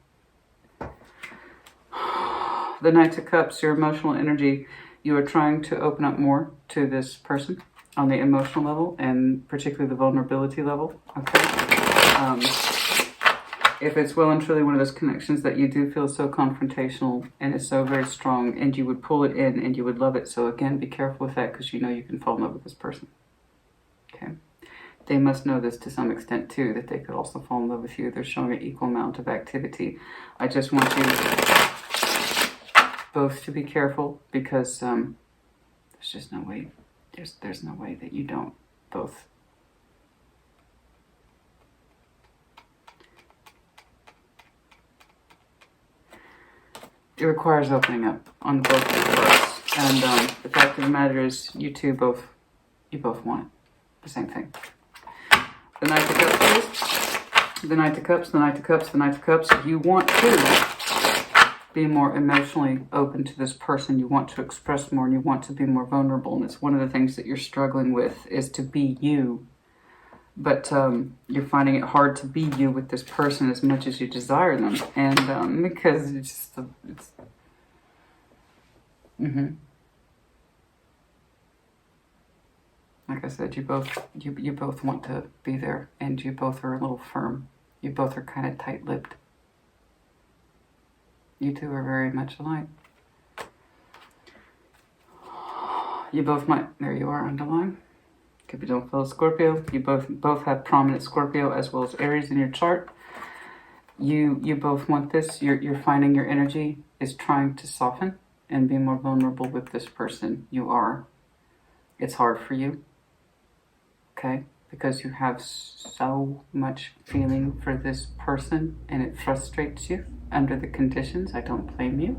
The Knight of Cups, your emotional energy, you are trying to open up more to this person on the emotional level and particularly the vulnerability level. Okay. If it's well and truly one of those connections that you do feel so confrontational and is so very strong and you would pull it in and you would love it. So again, be careful with that because you know you can fall in love with this person. Okay. They must know this to some extent too, that they could also fall in love with you. They're showing an equal amount of activity. I just want you both to be careful because there's just no way, there's no way that you don't both. It requires opening up on both of your parts. And the fact of the matter is you both want it. The same thing. The Knight of Cups, please. The Knight of Cups, the Knight of Cups, the Knight of Cups. You want to be more emotionally open to this person. You want to express more and you want to be more vulnerable. And it's one of the things that you're struggling with is to be you. But you're finding it hard to be you with this person as much as you desire them. And because it's just, like I said, you both want to be there and you both are a little firm. You both are kind of tight-lipped. You two are very much alike. You both might, there you are, underline. Could be don't feel Scorpio. You both have prominent Scorpio as well as Aries in your chart. You both want this. You're finding your energy is trying to soften and be more vulnerable with this person. You are. It's hard for you. Okay? Because you have so much feeling for this person and it frustrates you under the conditions. I don't blame you.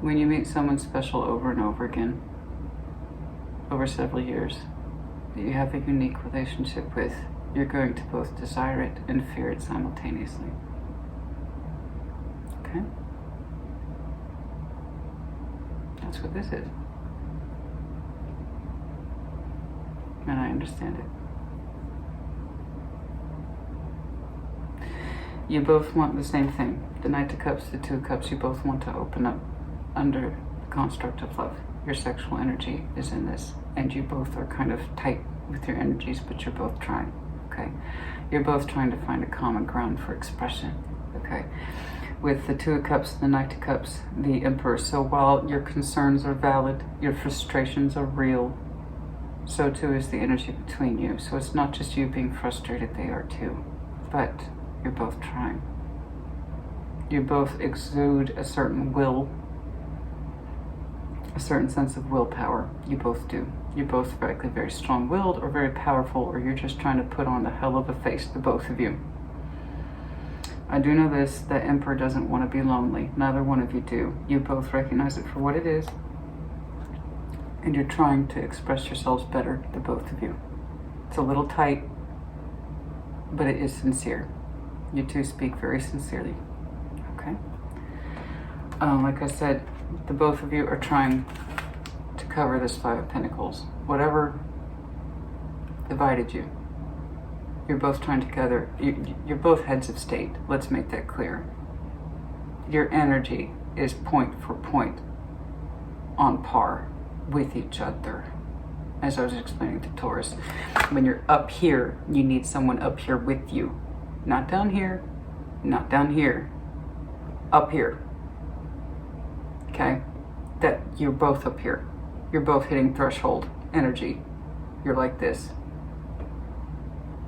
When you meet someone special over and over again, over several years, that you have a unique relationship with, you're going to both desire it and fear it simultaneously. Okay? That's what this is. And I understand it. You both want the same thing. The Knight of Cups, the Two of Cups, you both want to open up under the construct of love. Your sexual energy is in this, and you both are kind of tight with your energies, but you're both trying, okay? You're both trying to find a common ground for expression, okay? With the Two of Cups, the Knight of Cups, the Emperor. So while your concerns are valid, your frustrations are real, so too is the energy between you. So it's not just you being frustrated, they are too, but you're both trying. You both exude a certain will, a certain sense of willpower. You both do. You're both frankly very strong-willed or very powerful, or you're just trying to put on a hell of a face, the both of you. I do know this, the Emperor doesn't want to be lonely. Neither one of you do. You both recognize it for what it is, and you're trying to express yourselves better, the both of you. It's a little tight, but it is sincere. You two speak very sincerely. Okay? Like I said, the both of you are trying to cover this Five of Pentacles. Whatever divided you, you're both trying together. You're both heads of state. Let's make that clear. Your energy is point for point on par with each other. As I was explaining to Taurus, when you're up here, you need someone up here with you. Not down here, not down here, up here. okay? That you're both up here. You're both hitting threshold energy. You're like this.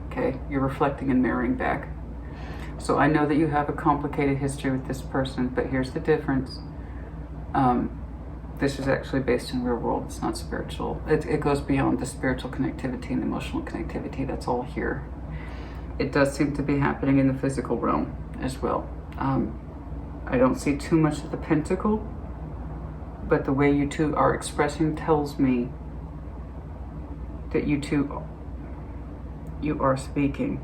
Okay, you're reflecting and mirroring back. So I know that you have a complicated history with this person, but here's the difference. This is actually based in real world. It's not spiritual. It goes beyond the spiritual connectivity and emotional connectivity. That's all here. It does seem to be happening in the physical realm as well. I don't see too much of the pentacle, but the way you two are expressing tells me that you are speaking.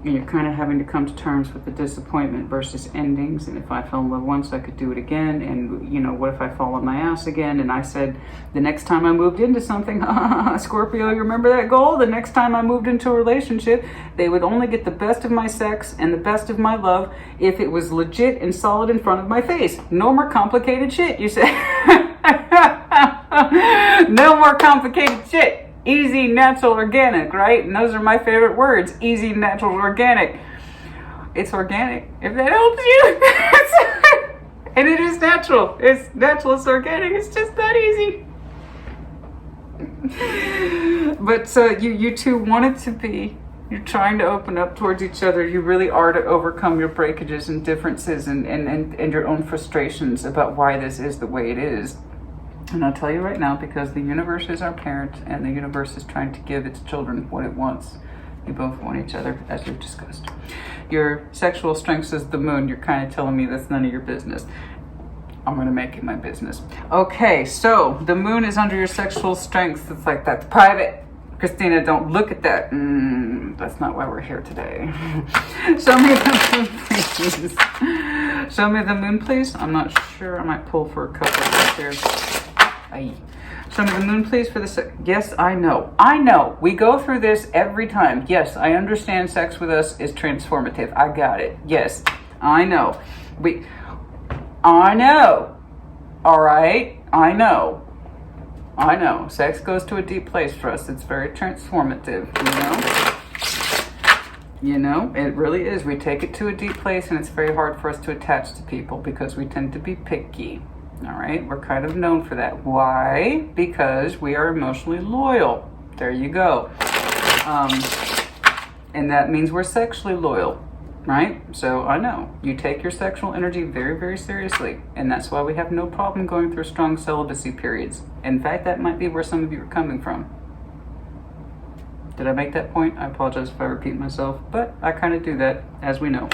And you're kind of having to come to terms with the disappointment versus endings. And if I fell in love once, I could do it again. And, you know, what if I fall on my ass again? And I said, the next time I moved into something, Scorpio, you remember that goal? The next time I moved into a relationship, they would only get the best of my sex and the best of my love if it was legit and solid in front of my face. No more complicated shit, you say. No more complicated shit. Easy, natural, organic, right? And those are my favorite words. Easy, natural, organic. It's organic, if that helps you. And it is natural. It's natural, it's organic. It's just that easy. But you two want it to be. You're trying to open up towards each other. You really are, to overcome your breakages and differences and your own frustrations about why this is the way it is. And I'll tell you right now, because the universe is our parent and the universe is trying to give its children what it wants. You both want each other, as we've discussed. Your sexual strength is the moon. You're kind of telling me that's none of your business. I'm going to make it my business. Okay, so the moon is under your sexual strength. It's like, that's private. Christina, don't look at that. That's not why we're here today. Show me the moon, please. Show me the moon, please. I'm not sure. I might pull for a couple right there. Aye. Show me the moon, please, for the yes, I know. I know. We go through this every time. Yes, I understand sex with us is transformative. I got it. Yes, I know. I know. All right? I know. I know. Sex goes to a deep place for us. It's very transformative, you know? It really is. We take it to a deep place, and it's very hard for us to attach to people because we tend to be picky. All right? We're kind of known for that. Why? Because we are emotionally loyal. There you go. And that means we're sexually loyal, right? So I know. You take your sexual energy very, very seriously. And that's why we have no problem going through strong celibacy periods. In fact, that might be where some of you are coming from. Did I make that point? I apologize if I repeat myself, but I kind of do that, as we know.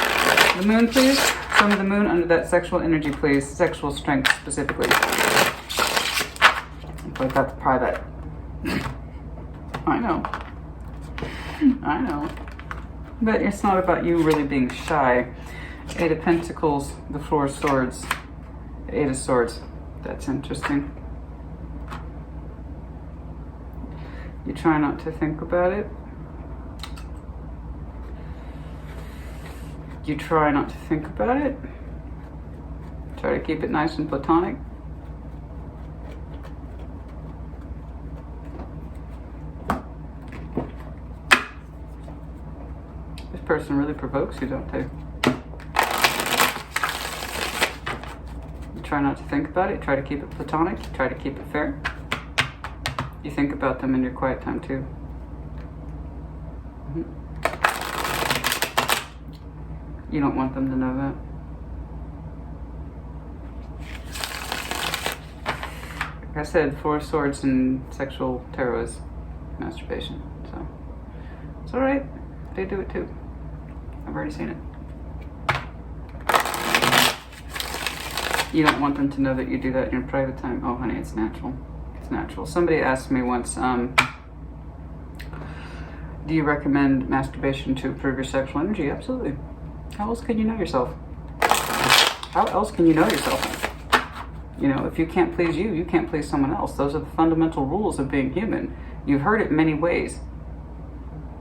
The moon, please. Show me the moon under that sexual energy, please. Sexual strength, specifically. But that's private. I know. I know. But it's not about you really being shy. Eight of Pentacles, the Four of Swords. Eight of Swords. That's interesting. You try not to think about it. You try not to think about it. Try to keep it nice and platonic. This person really provokes you, don't they? You try not to think about it. Try to keep it platonic. Try to keep it fair. You think about them in your quiet time too. You don't want them to know that. Like I said, Four of Swords and sexual tarot is masturbation. So it's alright. They do it too. I've already seen it. You don't want them to know that you do that in your private time. Oh honey, it's natural. It's natural. Somebody asked me once, do you recommend masturbation to improve your sexual energy? Absolutely. How else can you know yourself? How else can you know yourself? You know, if you can't please you, you can't please someone else. Those are the fundamental rules of being human. You've heard it many ways.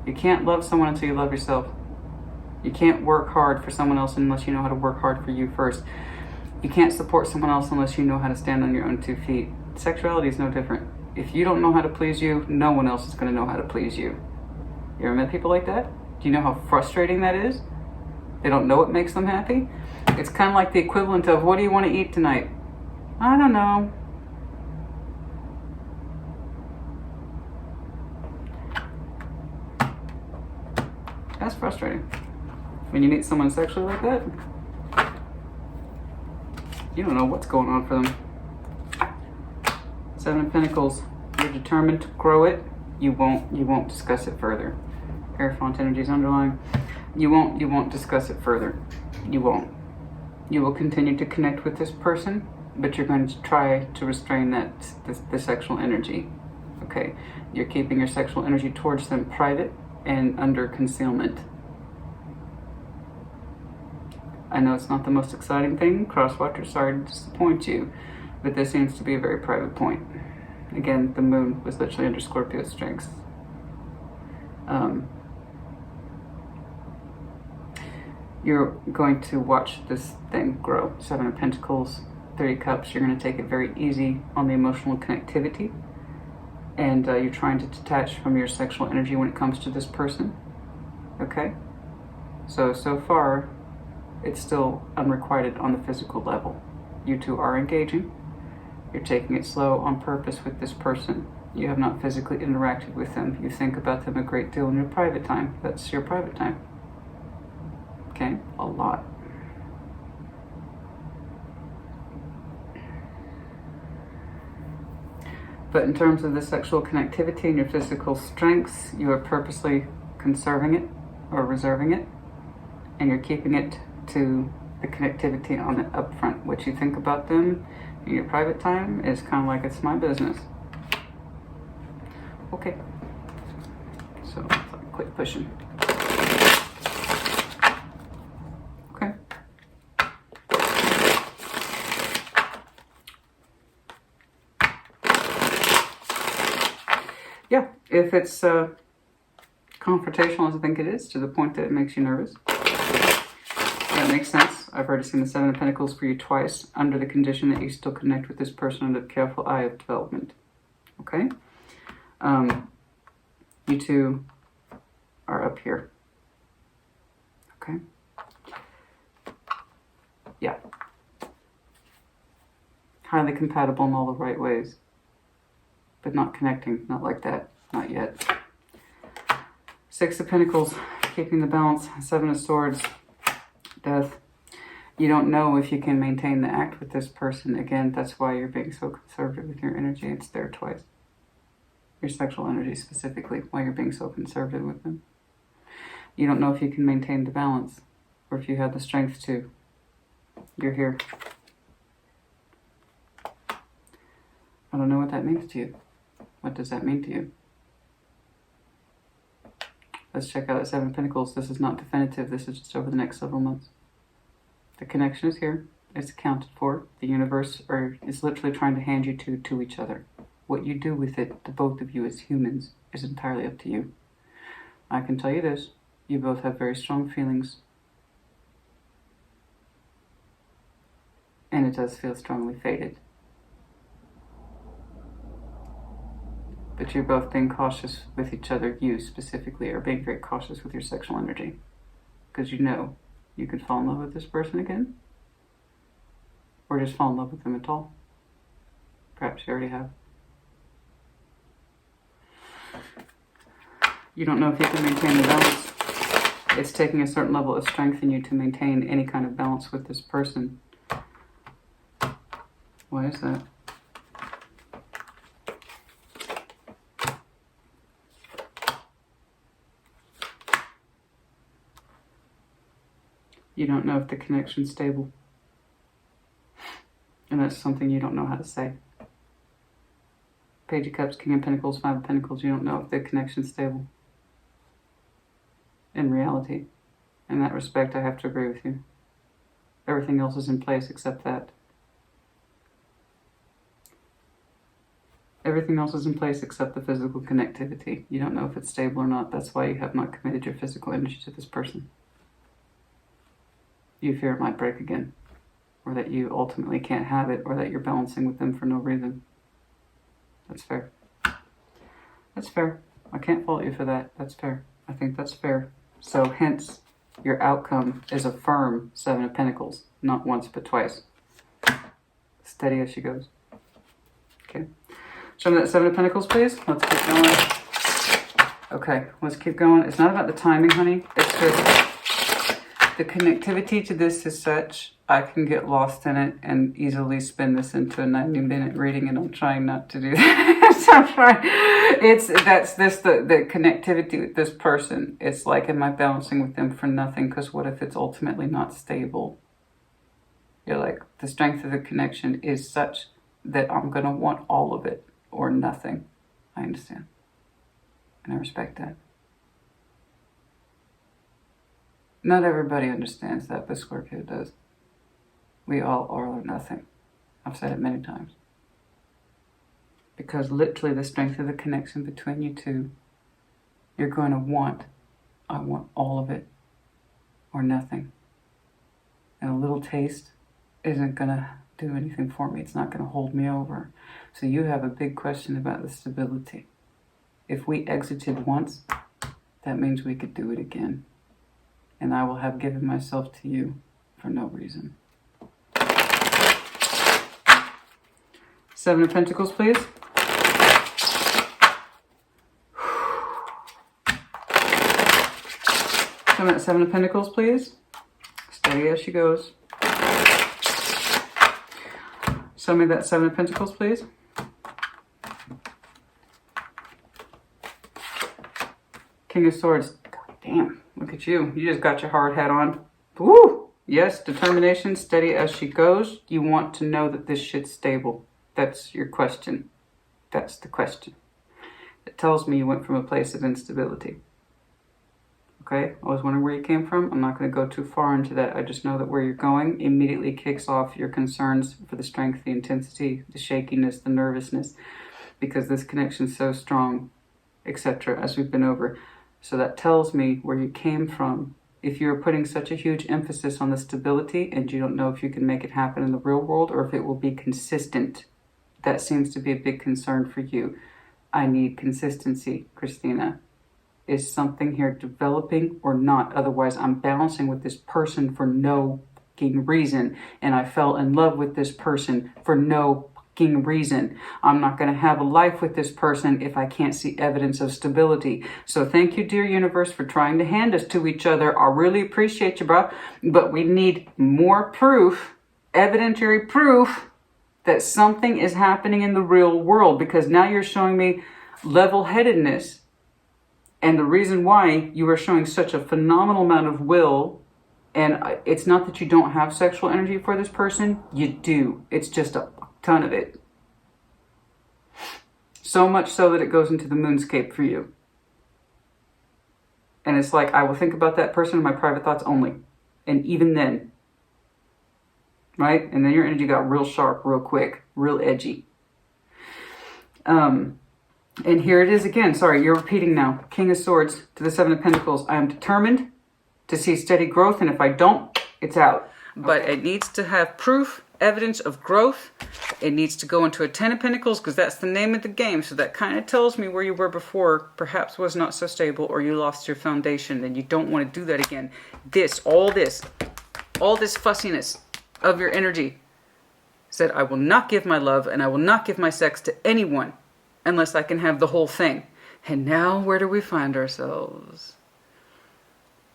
You can't love someone until you love yourself. You can't work hard for someone else unless you know how to work hard for you first. You can't support someone else unless you know how to stand on your own 2 feet. Sexuality is no different. If you don't know how to please you, no one else is going to know how to please you. You ever met people like that? Do you know how frustrating that is? They don't know what makes them happy. It's kind of like the equivalent of, what do you want to eat tonight? I don't know. That's frustrating. When you meet someone sexually like that, you don't know what's going on for them. Seven of Pentacles. You're determined to grow it. You won't discuss it further. Hierophant energy is underlying. You won't discuss it further. You won't. You will continue to connect with this person, but you're going to try to restrain the sexual energy. Okay? You're keeping your sexual energy towards them private and under concealment. I know it's not the most exciting thing. Crosswatcher, sorry to disappoint you, but this seems to be a very private point. Again, the moon was literally under Scorpio strengths. You're going to watch this thing grow. Seven of Pentacles, Three of Cups. You're going to take it very easy on the emotional connectivity. And you're trying to detach from your sexual energy when it comes to this person. Okay? So far, it's still unrequited on the physical level. You two are engaging. You're taking it slow on purpose with this person. You have not physically interacted with them. You think about them a great deal in your private time. That's your private time. Okay? A lot. But in terms of the sexual connectivity and your physical strengths, you are purposely conserving it or reserving it, and you're keeping it to the connectivity on the upfront. What you think about them in your private time is kind of like, it's my business. Okay. So, quit pushing. Okay. Yeah, if it's confrontational as I think it is, to the point that it makes you nervous, that makes sense. I've already seen the Seven of Pentacles for you twice, under the condition that you still connect with this person under the careful eye of development. Okay? You two are up here. Okay? Yeah. Highly compatible in all the right ways. But not connecting, not like that, not yet. Six of Pentacles, keeping the balance. Seven of Swords, Death. You don't know if you can maintain the act with this person. Again, that's why you're being so conservative with your energy. It's there twice. Your sexual energy specifically, why you're being so conservative with them. You don't know if you can maintain the balance, or if you have the strength to. You're here. I don't know what that means to you. What does that mean to you? Let's check out that Seven of Pentacles. This is not definitive. This is just over the next several months. The connection is here. It's accounted for. The universe is literally trying to hand you two to each other. What you do with it, the both of you as humans, is entirely up to you. I can tell you this. You both have very strong feelings. And it does feel strongly fated. But you're both being cautious with each other. You specifically are being very cautious with your sexual energy. Because you know you could fall in love with this person again. Or just fall in love with them at all. Perhaps you already have. You don't know if you can maintain the balance. It's taking a certain level of strength in you to maintain any kind of balance with this person. Why is that? You don't know if the connection's stable. And that's something you don't know how to say. Page of Cups, King of Pentacles, Five of Pentacles. You don't know if the connection's stable. In reality. In that respect, I have to agree with you. Everything else is in place except that. Everything else is in place except the physical connectivity. You don't know if it's stable or not. That's why you have not committed your physical energy to this person. You fear it might break again, or that you ultimately can't have it, or that you're balancing with them for no reason. That's fair. That's fair. I can't fault you for that. That's fair. I think that's fair. So hence, Your outcome is a firm Seven of Pentacles, not once but twice. Steady as she goes. Okay. Show me that Seven of Pentacles, please. Let's keep going. Okay, let's keep going. It's not about the timing, honey. It's just the connectivity to this is such I can get lost in it and easily spin this into a 90-minute reading, and I'm trying not to do that. So I'm trying. The connectivity with this person. It's like, am I balancing with them for nothing? Because what if it's ultimately not stable? You're like, the strength of the connection is such that I'm going to want all of it or nothing. I understand. And I respect that. Not everybody understands that, but Scorpio does. We all are or nothing. I've said it many times. Because literally the strength of the connection between you two, you're going to want, I want all of it or nothing. And a little taste isn't going to do anything for me. It's not going to hold me over. So you have a big question about the stability. If we exited once, that means we could do it again. And I will have given myself to you for no reason. Seven of Pentacles, please. Show me that Seven of Pentacles, please. Steady as she goes. Show me that Seven of Pentacles, please. King of Swords. God damn, look at you. You just got your hard hat on. Woo! Yes, determination, steady as she goes. You want to know that this shit's stable. That's your question. That's the question. It tells me you went from a place of instability. Okay? I was wondering where you came from. I'm not going to go too far into that. I just know that where you're going immediately kicks off your concerns for the strength, the intensity, the shakiness, the nervousness, because this connection is so strong, etc., as we've been over. So that tells me where you came from. If you're putting such a huge emphasis on the stability and you don't know if you can make it happen in the real world or if it will be consistent, that seems to be a big concern for you. I need consistency, Christina. Is something here developing or not? Otherwise, I'm balancing with this person for no fucking reason. And I fell in love with this person for no fucking reason. I'm not going to have a life with this person if I can't see evidence of stability. So thank you, dear universe, for trying to hand us to each other. I really appreciate you, bro. But we need more proof, evidentiary proof, that something is happening in the real world, because now you're showing me level-headedness. And the reason why you are showing such a phenomenal amount of will, and it's not that you don't have sexual energy for this person, you do. It's just a ton of it. So much so that it goes into the moonscape for you. And it's like, I will think about that person in my private thoughts only. And even then, right? And then your energy got real sharp, real quick, real edgy. And here it is again. Sorry, you're repeating now. King of Swords to the Seven of Pentacles. I am determined to see steady growth, and if I don't, it's out. But it needs to have proof, evidence of growth. It needs to go into a Ten of Pentacles, because that's the name of the game. So that kind of tells me where you were before perhaps was not so stable, or you lost your foundation, and you don't want to do that again. All this fussiness of your energy said, I will not give my love and I will not give my sex to anyone unless I can have the whole thing. And now where do we find ourselves?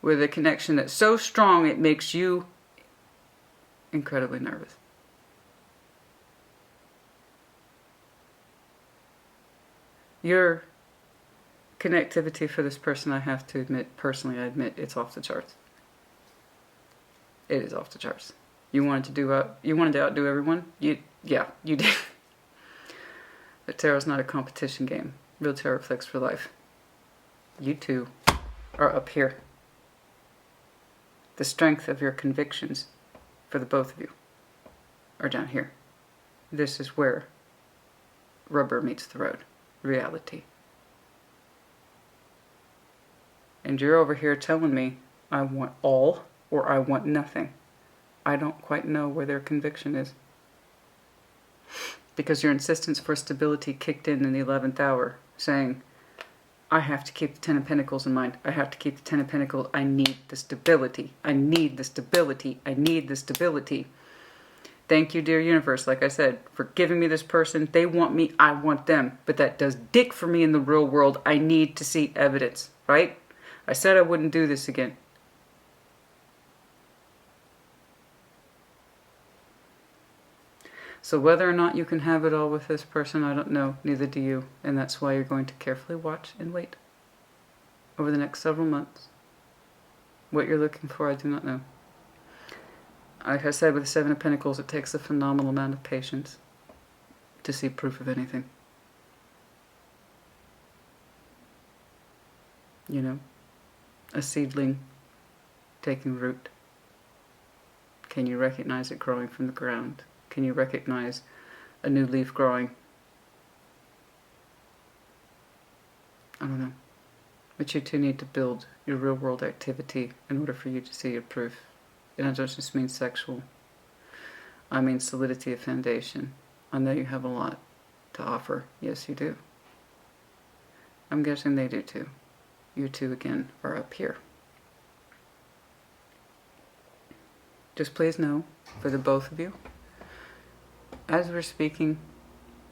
With a connection that's so strong it makes you incredibly nervous. Your connectivity for this person, I have to admit, personally, I admit it's off the charts. It is off the charts. You wanted to outdo everyone? Yeah, you did. But tarot's not a competition game. Real tarot reflects for life. You two are up here. The strength of your convictions for the both of you are down here. This is where rubber meets the road. Reality. And you're over here telling me I want all or I want nothing. I don't quite know where their conviction is. Because your insistence for stability kicked in the 11th hour, saying, I have to keep the Ten of Pentacles in mind. I have to keep the Ten of Pentacles. I need the stability. I need the stability. I need the stability. Thank you, dear universe, like I said, for giving me this person. They want me, I want them. But that does dick for me in the real world. I need to see evidence, right? I said I wouldn't do this again. So whether or not you can have it all with this person, I don't know. Neither do you. And that's why you're going to carefully watch and wait over the next several months. What you're looking for, I do not know. Like I said, with the Seven of Pentacles, it takes a phenomenal amount of patience to see proof of anything. You know, a seedling taking root. Can you recognize it growing from the ground? Can you recognize a new leaf growing? I don't know. But you two need to build your real world activity in order for you to see your proof. And I don't just mean sexual. I mean solidity of foundation. I know you have a lot to offer. Yes, you do. I'm guessing they do too. You two, again, are up here. Just please know, for the both of you, as we're speaking,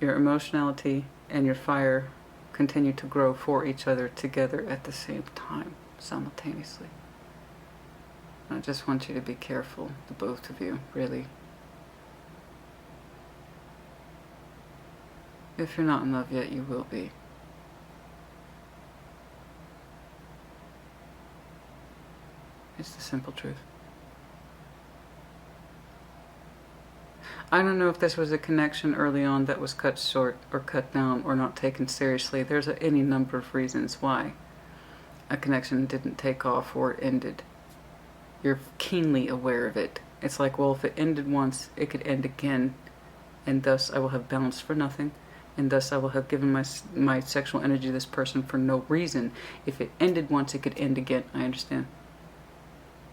your emotionality and your fire continue to grow for each other together at the same time, simultaneously. I just want you to be careful, the both of you, really. If you're not in love yet, you will be. It's the simple truth. I don't know if this was a connection early on that was cut short or cut down or not taken seriously. There's any number of reasons why a connection didn't take off or it ended. You're keenly aware of it. It's like, well, if it ended once, it could end again, and thus I will have balanced for nothing, and thus I will have given my sexual energy to this person for no reason. If it ended once, it could end again. I understand.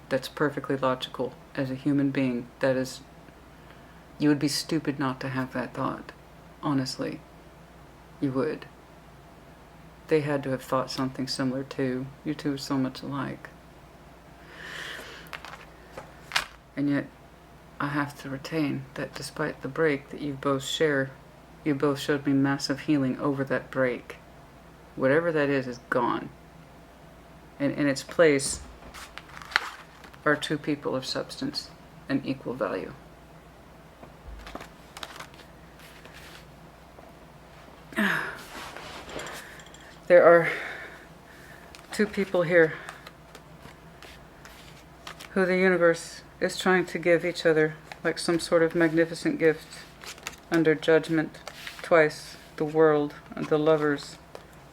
That's perfectly logical. As a human being, that is... You would be stupid not to have that thought. Honestly. You would. They had to have thought something similar too. You two are so much alike. And yet, I have to retain that despite the break that you both share, you both showed me massive healing over that break. Whatever that is gone. And in its place are two people of substance and equal value. There are two people here who the universe is trying to give each other like some sort of magnificent gift under judgment twice, the world, the lovers,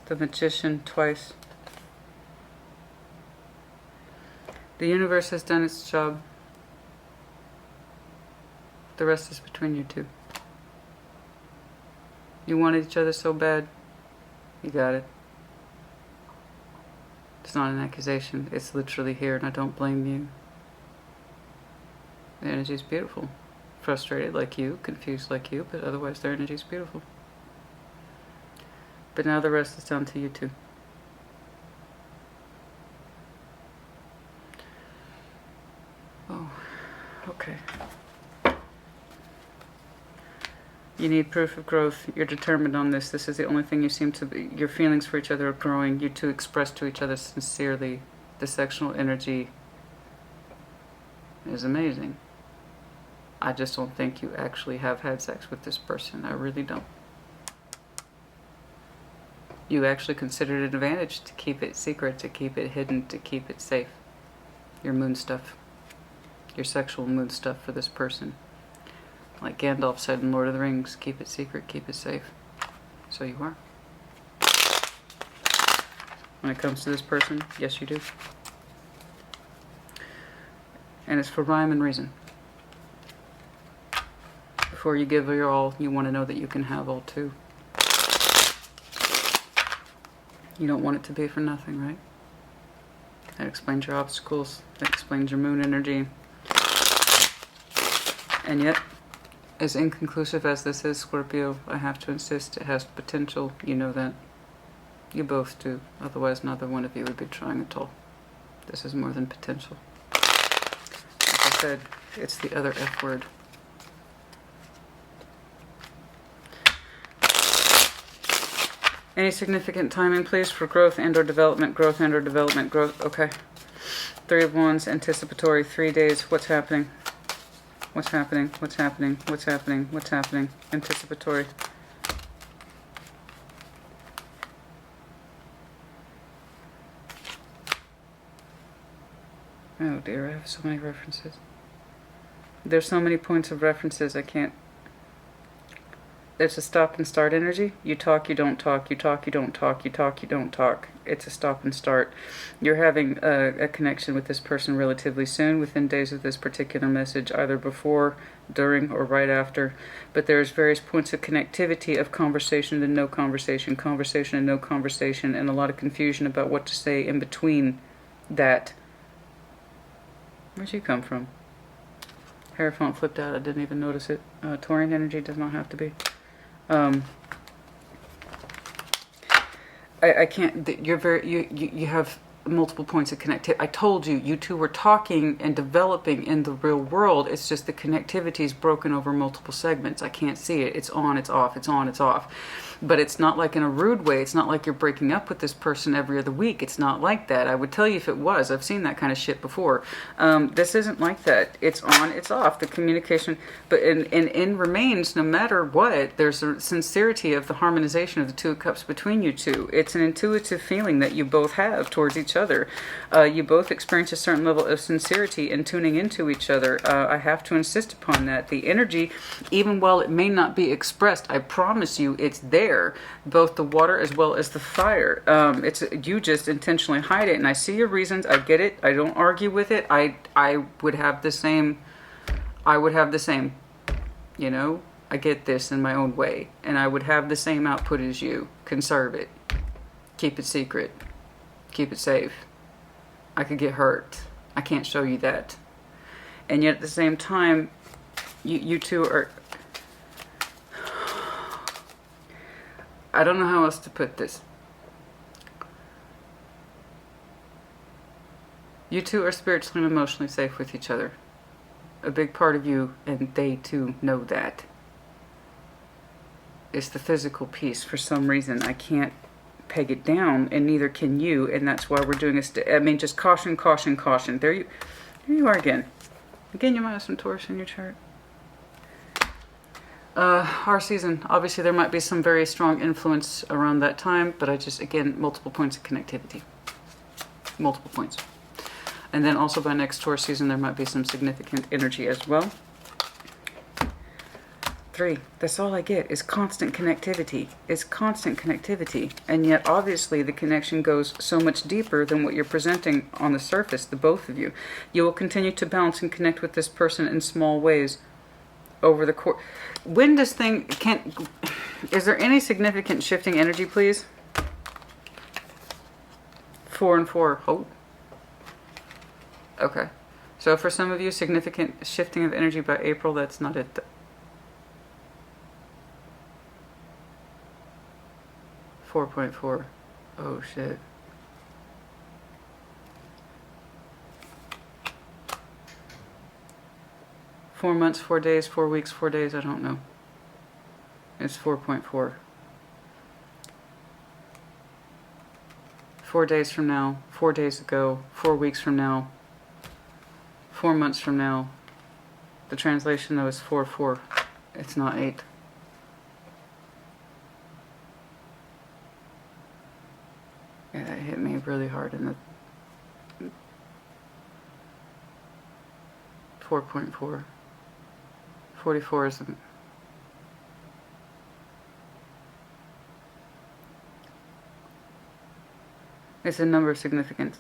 the magician twice. The universe has done its job. The rest is between you two. You wanted each other so bad, you got it. It's not an accusation, it's literally here, and I don't blame you. The energy is beautiful. Frustrated like you, confused like you, but otherwise their energy is beautiful. But now the rest is down to you two. Oh, okay. You need proof of growth. You're determined on this. This is the only thing you seem to be. Your feelings for each other are growing. You two express to each other sincerely. The sexual energy is amazing. I just don't think you actually have had sex with this person. I really don't. You actually considered it an advantage to keep it secret, to keep it hidden, to keep it safe. Your moon stuff. Your sexual moon stuff for this person. Like Gandalf said in Lord of the Rings, keep it secret, keep it safe. So you are. When it comes to this person, yes you do. And it's for rhyme and reason. Before you give your all, you want to know that you can have all too. You don't want it to be for nothing, right? That explains your obstacles. That explains your moon energy. And yet, as inconclusive as this is, Scorpio, I have to insist it has potential. You know that. You both do. Otherwise, neither one of you would be trying at all. This is more than potential. Like I said, it's the other F word. Any significant timing, please, for growth and or development, growth and or development, growth. Okay. 3 of Wands, anticipatory, 3 days. What's happening? What's happening? What's happening? What's happening? What's happening? Anticipatory. Oh dear, I have so many references. There's so many points of references, I can't. It's a stop and start energy. You talk, you don't talk, you talk, you don't talk, you talk, you don't talk. It's a stop and start. You're having a connection with this person relatively soon, within days of this particular message, either before, during, or right after. But there's various points of connectivity of conversation and no conversation, conversation and no conversation, and a lot of confusion about what to say in between that. Where'd you come from? Hierophant flipped out. I didn't even notice it. Taurian energy does not have to be. I can't. You're very. You have multiple points of connectivity. I told you, you two were talking and developing in the real world. It's just the connectivity is broken over multiple segments. I can't see it. It's on. It's off. It's on. It's off. But it's not like in a rude way. It's not like you're breaking up with this person every other week. It's not like that. I would tell you if it was. I've seen that kind of shit before. This isn't like that. It's on, it's off. The communication, but in remains, no matter what, there's a sincerity of the harmonization of the 2 of Cups between you two. It's an intuitive feeling that you both have towards each other. You both experience a certain level of sincerity in tuning into each other. I have to insist upon that. The energy, even while it may not be expressed, I promise you it's there. Both the water as well as the fire. It's you just intentionally hide it, and I see your reasons. I get it. I don't argue with it. I would have the same. I would have the same. You know, I get this in my own way, and I would have the same output as you. Conserve it. Keep it secret. Keep it safe. I could get hurt. I can't show you that. And yet at the same time, you two are. I don't know how else to put this. You two are spiritually and emotionally safe with each other. A big part of you, and they too know that. It's the physical piece. For some reason, I can't peg it down, and neither can you, and that's why we're doing this. I mean, just caution, caution, caution. There you are again. Again, you might have some Taurus in your chart. Our season, obviously there might be some very strong influence around that time, but I just, again, multiple points of connectivity. Multiple points. And then also by next Taurus season, there might be some significant energy as well. 3, that's all I get, is constant connectivity. It's constant connectivity. And yet, obviously, the connection goes so much deeper than what you're presenting on the surface, the both of you. You will continue to bounce and connect with this person in small ways over the course. When this thing is there any significant shifting energy, please? 4 and 4. Oh. Okay. So for some of you, significant shifting of energy by April, that's not it. 4.4. Oh shit. Four months, 4 days, 4 weeks, 4 days, I don't know. It's 4.4. 4 days from now, 4 days ago, 4 weeks from now, 4 months from now. The translation though is 4-4. It's not 8. Yeah, that hit me really hard in the 4.4. 44 is it's a number of significance.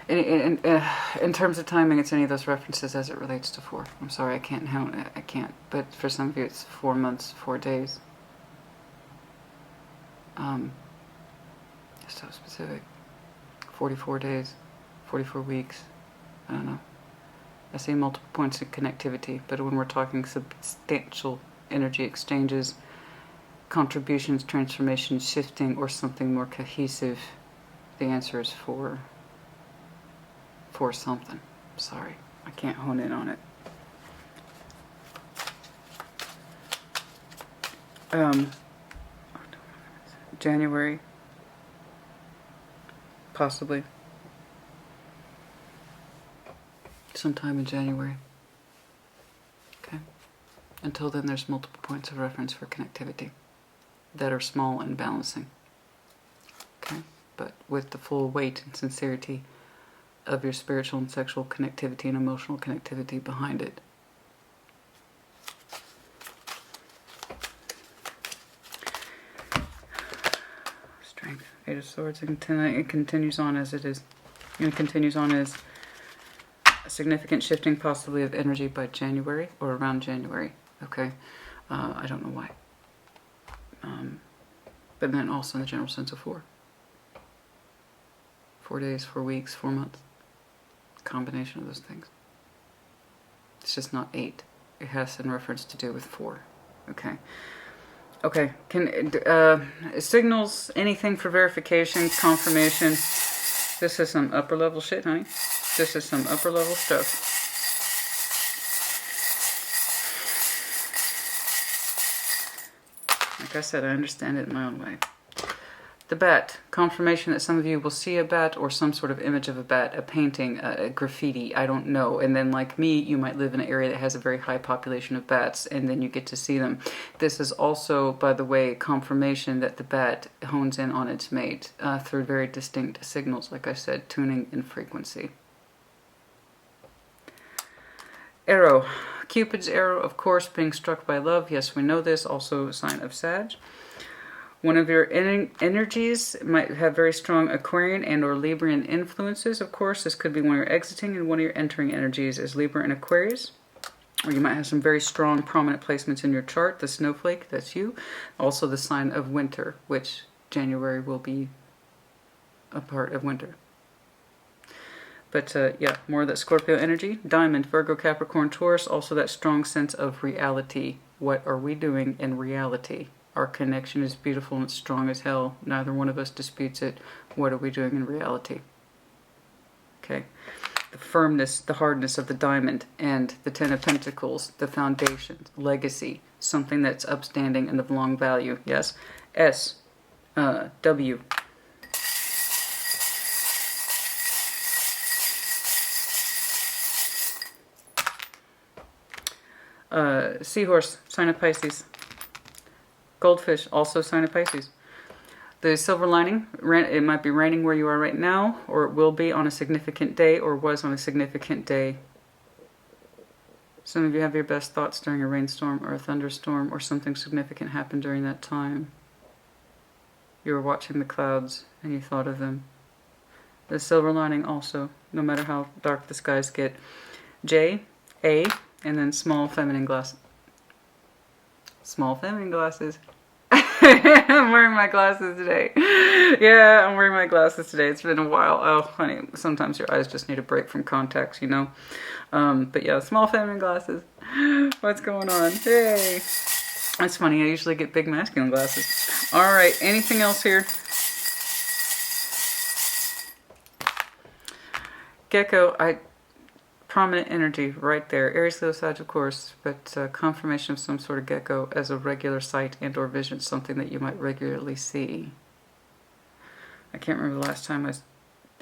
In terms of timing, it's any of those references as it relates to 4. I'm sorry, I can't. But for some of you, it's 4 months, 4 days. It's so specific. 44 days, 44 weeks. I don't know. I see multiple points of connectivity, but when we're talking substantial energy exchanges, contributions, transformations, shifting, or something more cohesive. The answer is for something. Sorry, I can't hone in on it. January, possibly. Sometime in January. Okay. Until then, there's multiple points of reference for connectivity that are small and balancing. Okay. But with the full weight and sincerity of your spiritual and sexual connectivity and emotional connectivity behind it. Strength, Eight of Swords, it continues on as it is. And it continues on as a significant shifting possibly of energy by January or around January. Okay, I don't know why. But then also in the general sense of 4. 4 days, 4 weeks, 4 months. Combination of those things. It's just not 8. It has in reference to do with 4. Okay. Okay. Signals, anything for verification, confirmation. This is some upper level shit, honey. This is some upper level stuff. Like I said, I understand it in my own way. The bat, confirmation that some of you will see a bat or some sort of image of a bat, a painting, a graffiti, I don't know. And then like me, you might live in an area that has a very high population of bats and then you get to see them. This is also, by the way, confirmation that the bat hones in on its mate through very distinct signals, like I said, tuning and frequency. Arrow, Cupid's arrow, of course, being struck by love. Yes, we know this, also a sign of Sag. One of your energies might have very strong Aquarian and or Librian influences, of course. This could be one of your exiting, and one of your entering energies is Libra and Aquarius. Or you might have some very strong, prominent placements in your chart. The snowflake, that's you. Also the sign of winter, which January will be a part of winter. But yeah, more of that Scorpio energy. Diamond, Virgo, Capricorn, Taurus. Also that strong sense of reality. What are we doing in reality? Our connection is beautiful and it's strong as hell. Neither one of us disputes it. What are we doing in reality? Okay. The firmness, the hardness of the diamond and the Ten of Pentacles, the foundation, legacy, something that's upstanding and of long value. Yes. S, W. Seahorse, sign of Pisces. Goldfish, also sign of Pisces. The silver lining, it might be raining where you are right now, or it will be on a significant day, or was on a significant day. Some of you have your best thoughts during a rainstorm or a thunderstorm, or something significant happened during that time. You were watching the clouds and you thought of them. The silver lining also, no matter how dark the skies get. J, A, and then small feminine glasses. Small feminine glasses. I'm wearing my glasses today. Yeah, I'm wearing my glasses today. It's been a while. Oh, honey, sometimes your eyes just need a break from contacts, you know. But yeah, small feminine glasses. What's going on? Hey. That's funny. I usually get big masculine glasses. All right. Anything else here? Gecko, prominent energy right there. Aries, Leo, Sag, of course, but confirmation of some sort of gecko as a regular sight and or vision, something that you might regularly see. I can't remember the last time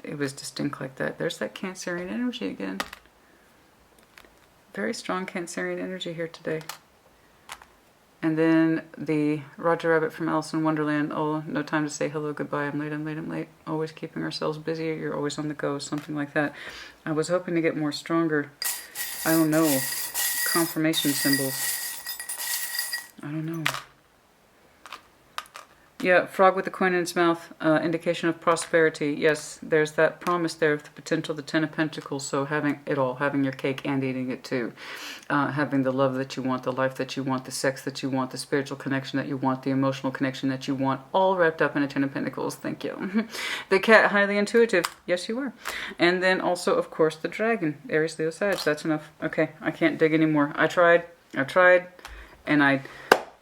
it was distinct like that. There's that Cancerian energy again. Very strong Cancerian energy here today. And then the Roger Rabbit from Alice in Wonderland. Oh, no time to say hello, goodbye, I'm late, I'm late, I'm late. Always keeping ourselves busy, you're always on the go, something like that. I was hoping to get more stronger, I don't know, confirmation symbols. I don't know. Yeah, frog with the coin in its mouth, indication of prosperity. Yes, there's that promise there of the potential, the Ten of Pentacles, so having it all, having your cake and eating it too. Having the love that you want, the life that you want, the sex that you want, the spiritual connection that you want, the emotional connection that you want, all wrapped up in a Ten of Pentacles. Thank you. The cat, highly intuitive. Yes, you are. And then also, of course, the dragon, Aries, Leo, Sag. That's enough. Okay, I can't dig anymore. I tried, and I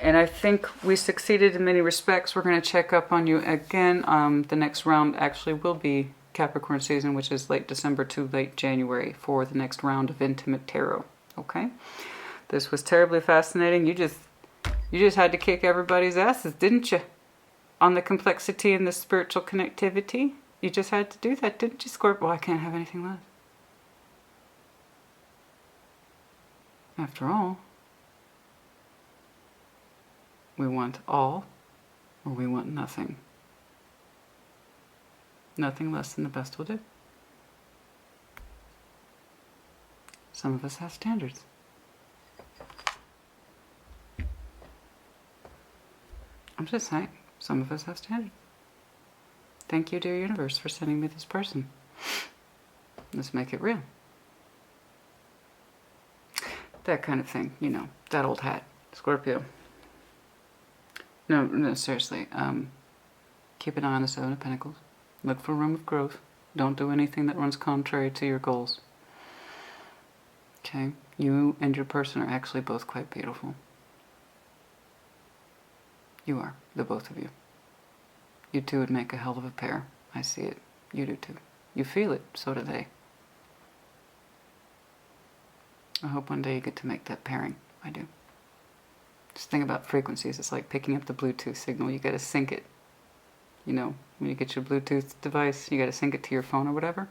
And I think we succeeded in many respects. We're going to check up on you again. The next round actually will be Capricorn season, which is late December to late January for the next round of Intimate Tarot. Okay? This was terribly fascinating. You just had to kick everybody's asses, didn't you? On the complexity and the spiritual connectivity. You just had to do that, didn't you, Scorpio? Well, I can't have anything less. After all, we want all, or we want nothing. Nothing less than the best will do. Some of us have standards. I'm just saying, some of us have standards. Thank you, dear universe, for sending me this person. Let's make it real. That kind of thing, you know, that old hat. Scorpio. No, seriously. Keep an eye on the Seven of Pentacles. Look for room of growth. Don't do anything that runs contrary to your goals. Okay? You and your person are actually both quite beautiful. You are, the both of you. You two would make a hell of a pair. I see it. You do too. You feel it. So do they. I hope one day you get to make that pairing. I do. Just think about frequencies. It's like picking up the Bluetooth signal. You gotta sync it. You know, when you get your Bluetooth device, you gotta sync it to your phone or whatever.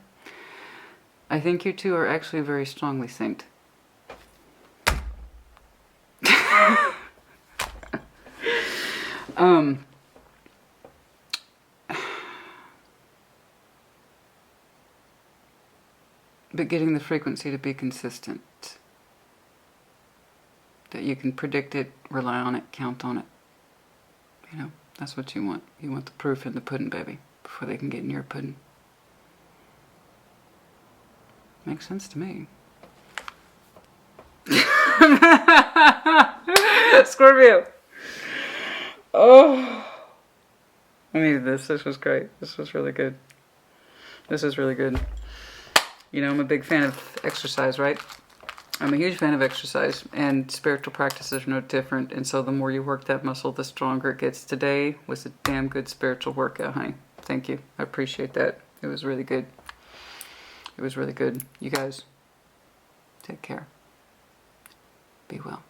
I think you two are actually very strongly synced. But getting the frequency to be consistent. That you can predict it, rely on it, count on it. You know, that's what you want. You want the proof in the pudding, baby, before they can get in your pudding. Makes sense to me. Scorpio. Oh. I needed this. This was great. This was really good. This is really good. You know, I'm a big fan of exercise, right? I'm a huge fan of exercise, and spiritual practices are no different. And so the more you work that muscle, the stronger it gets. Today was a damn good spiritual workout, honey. Thank you. I appreciate that. It was really good. It was really good. You guys, take care. Be well.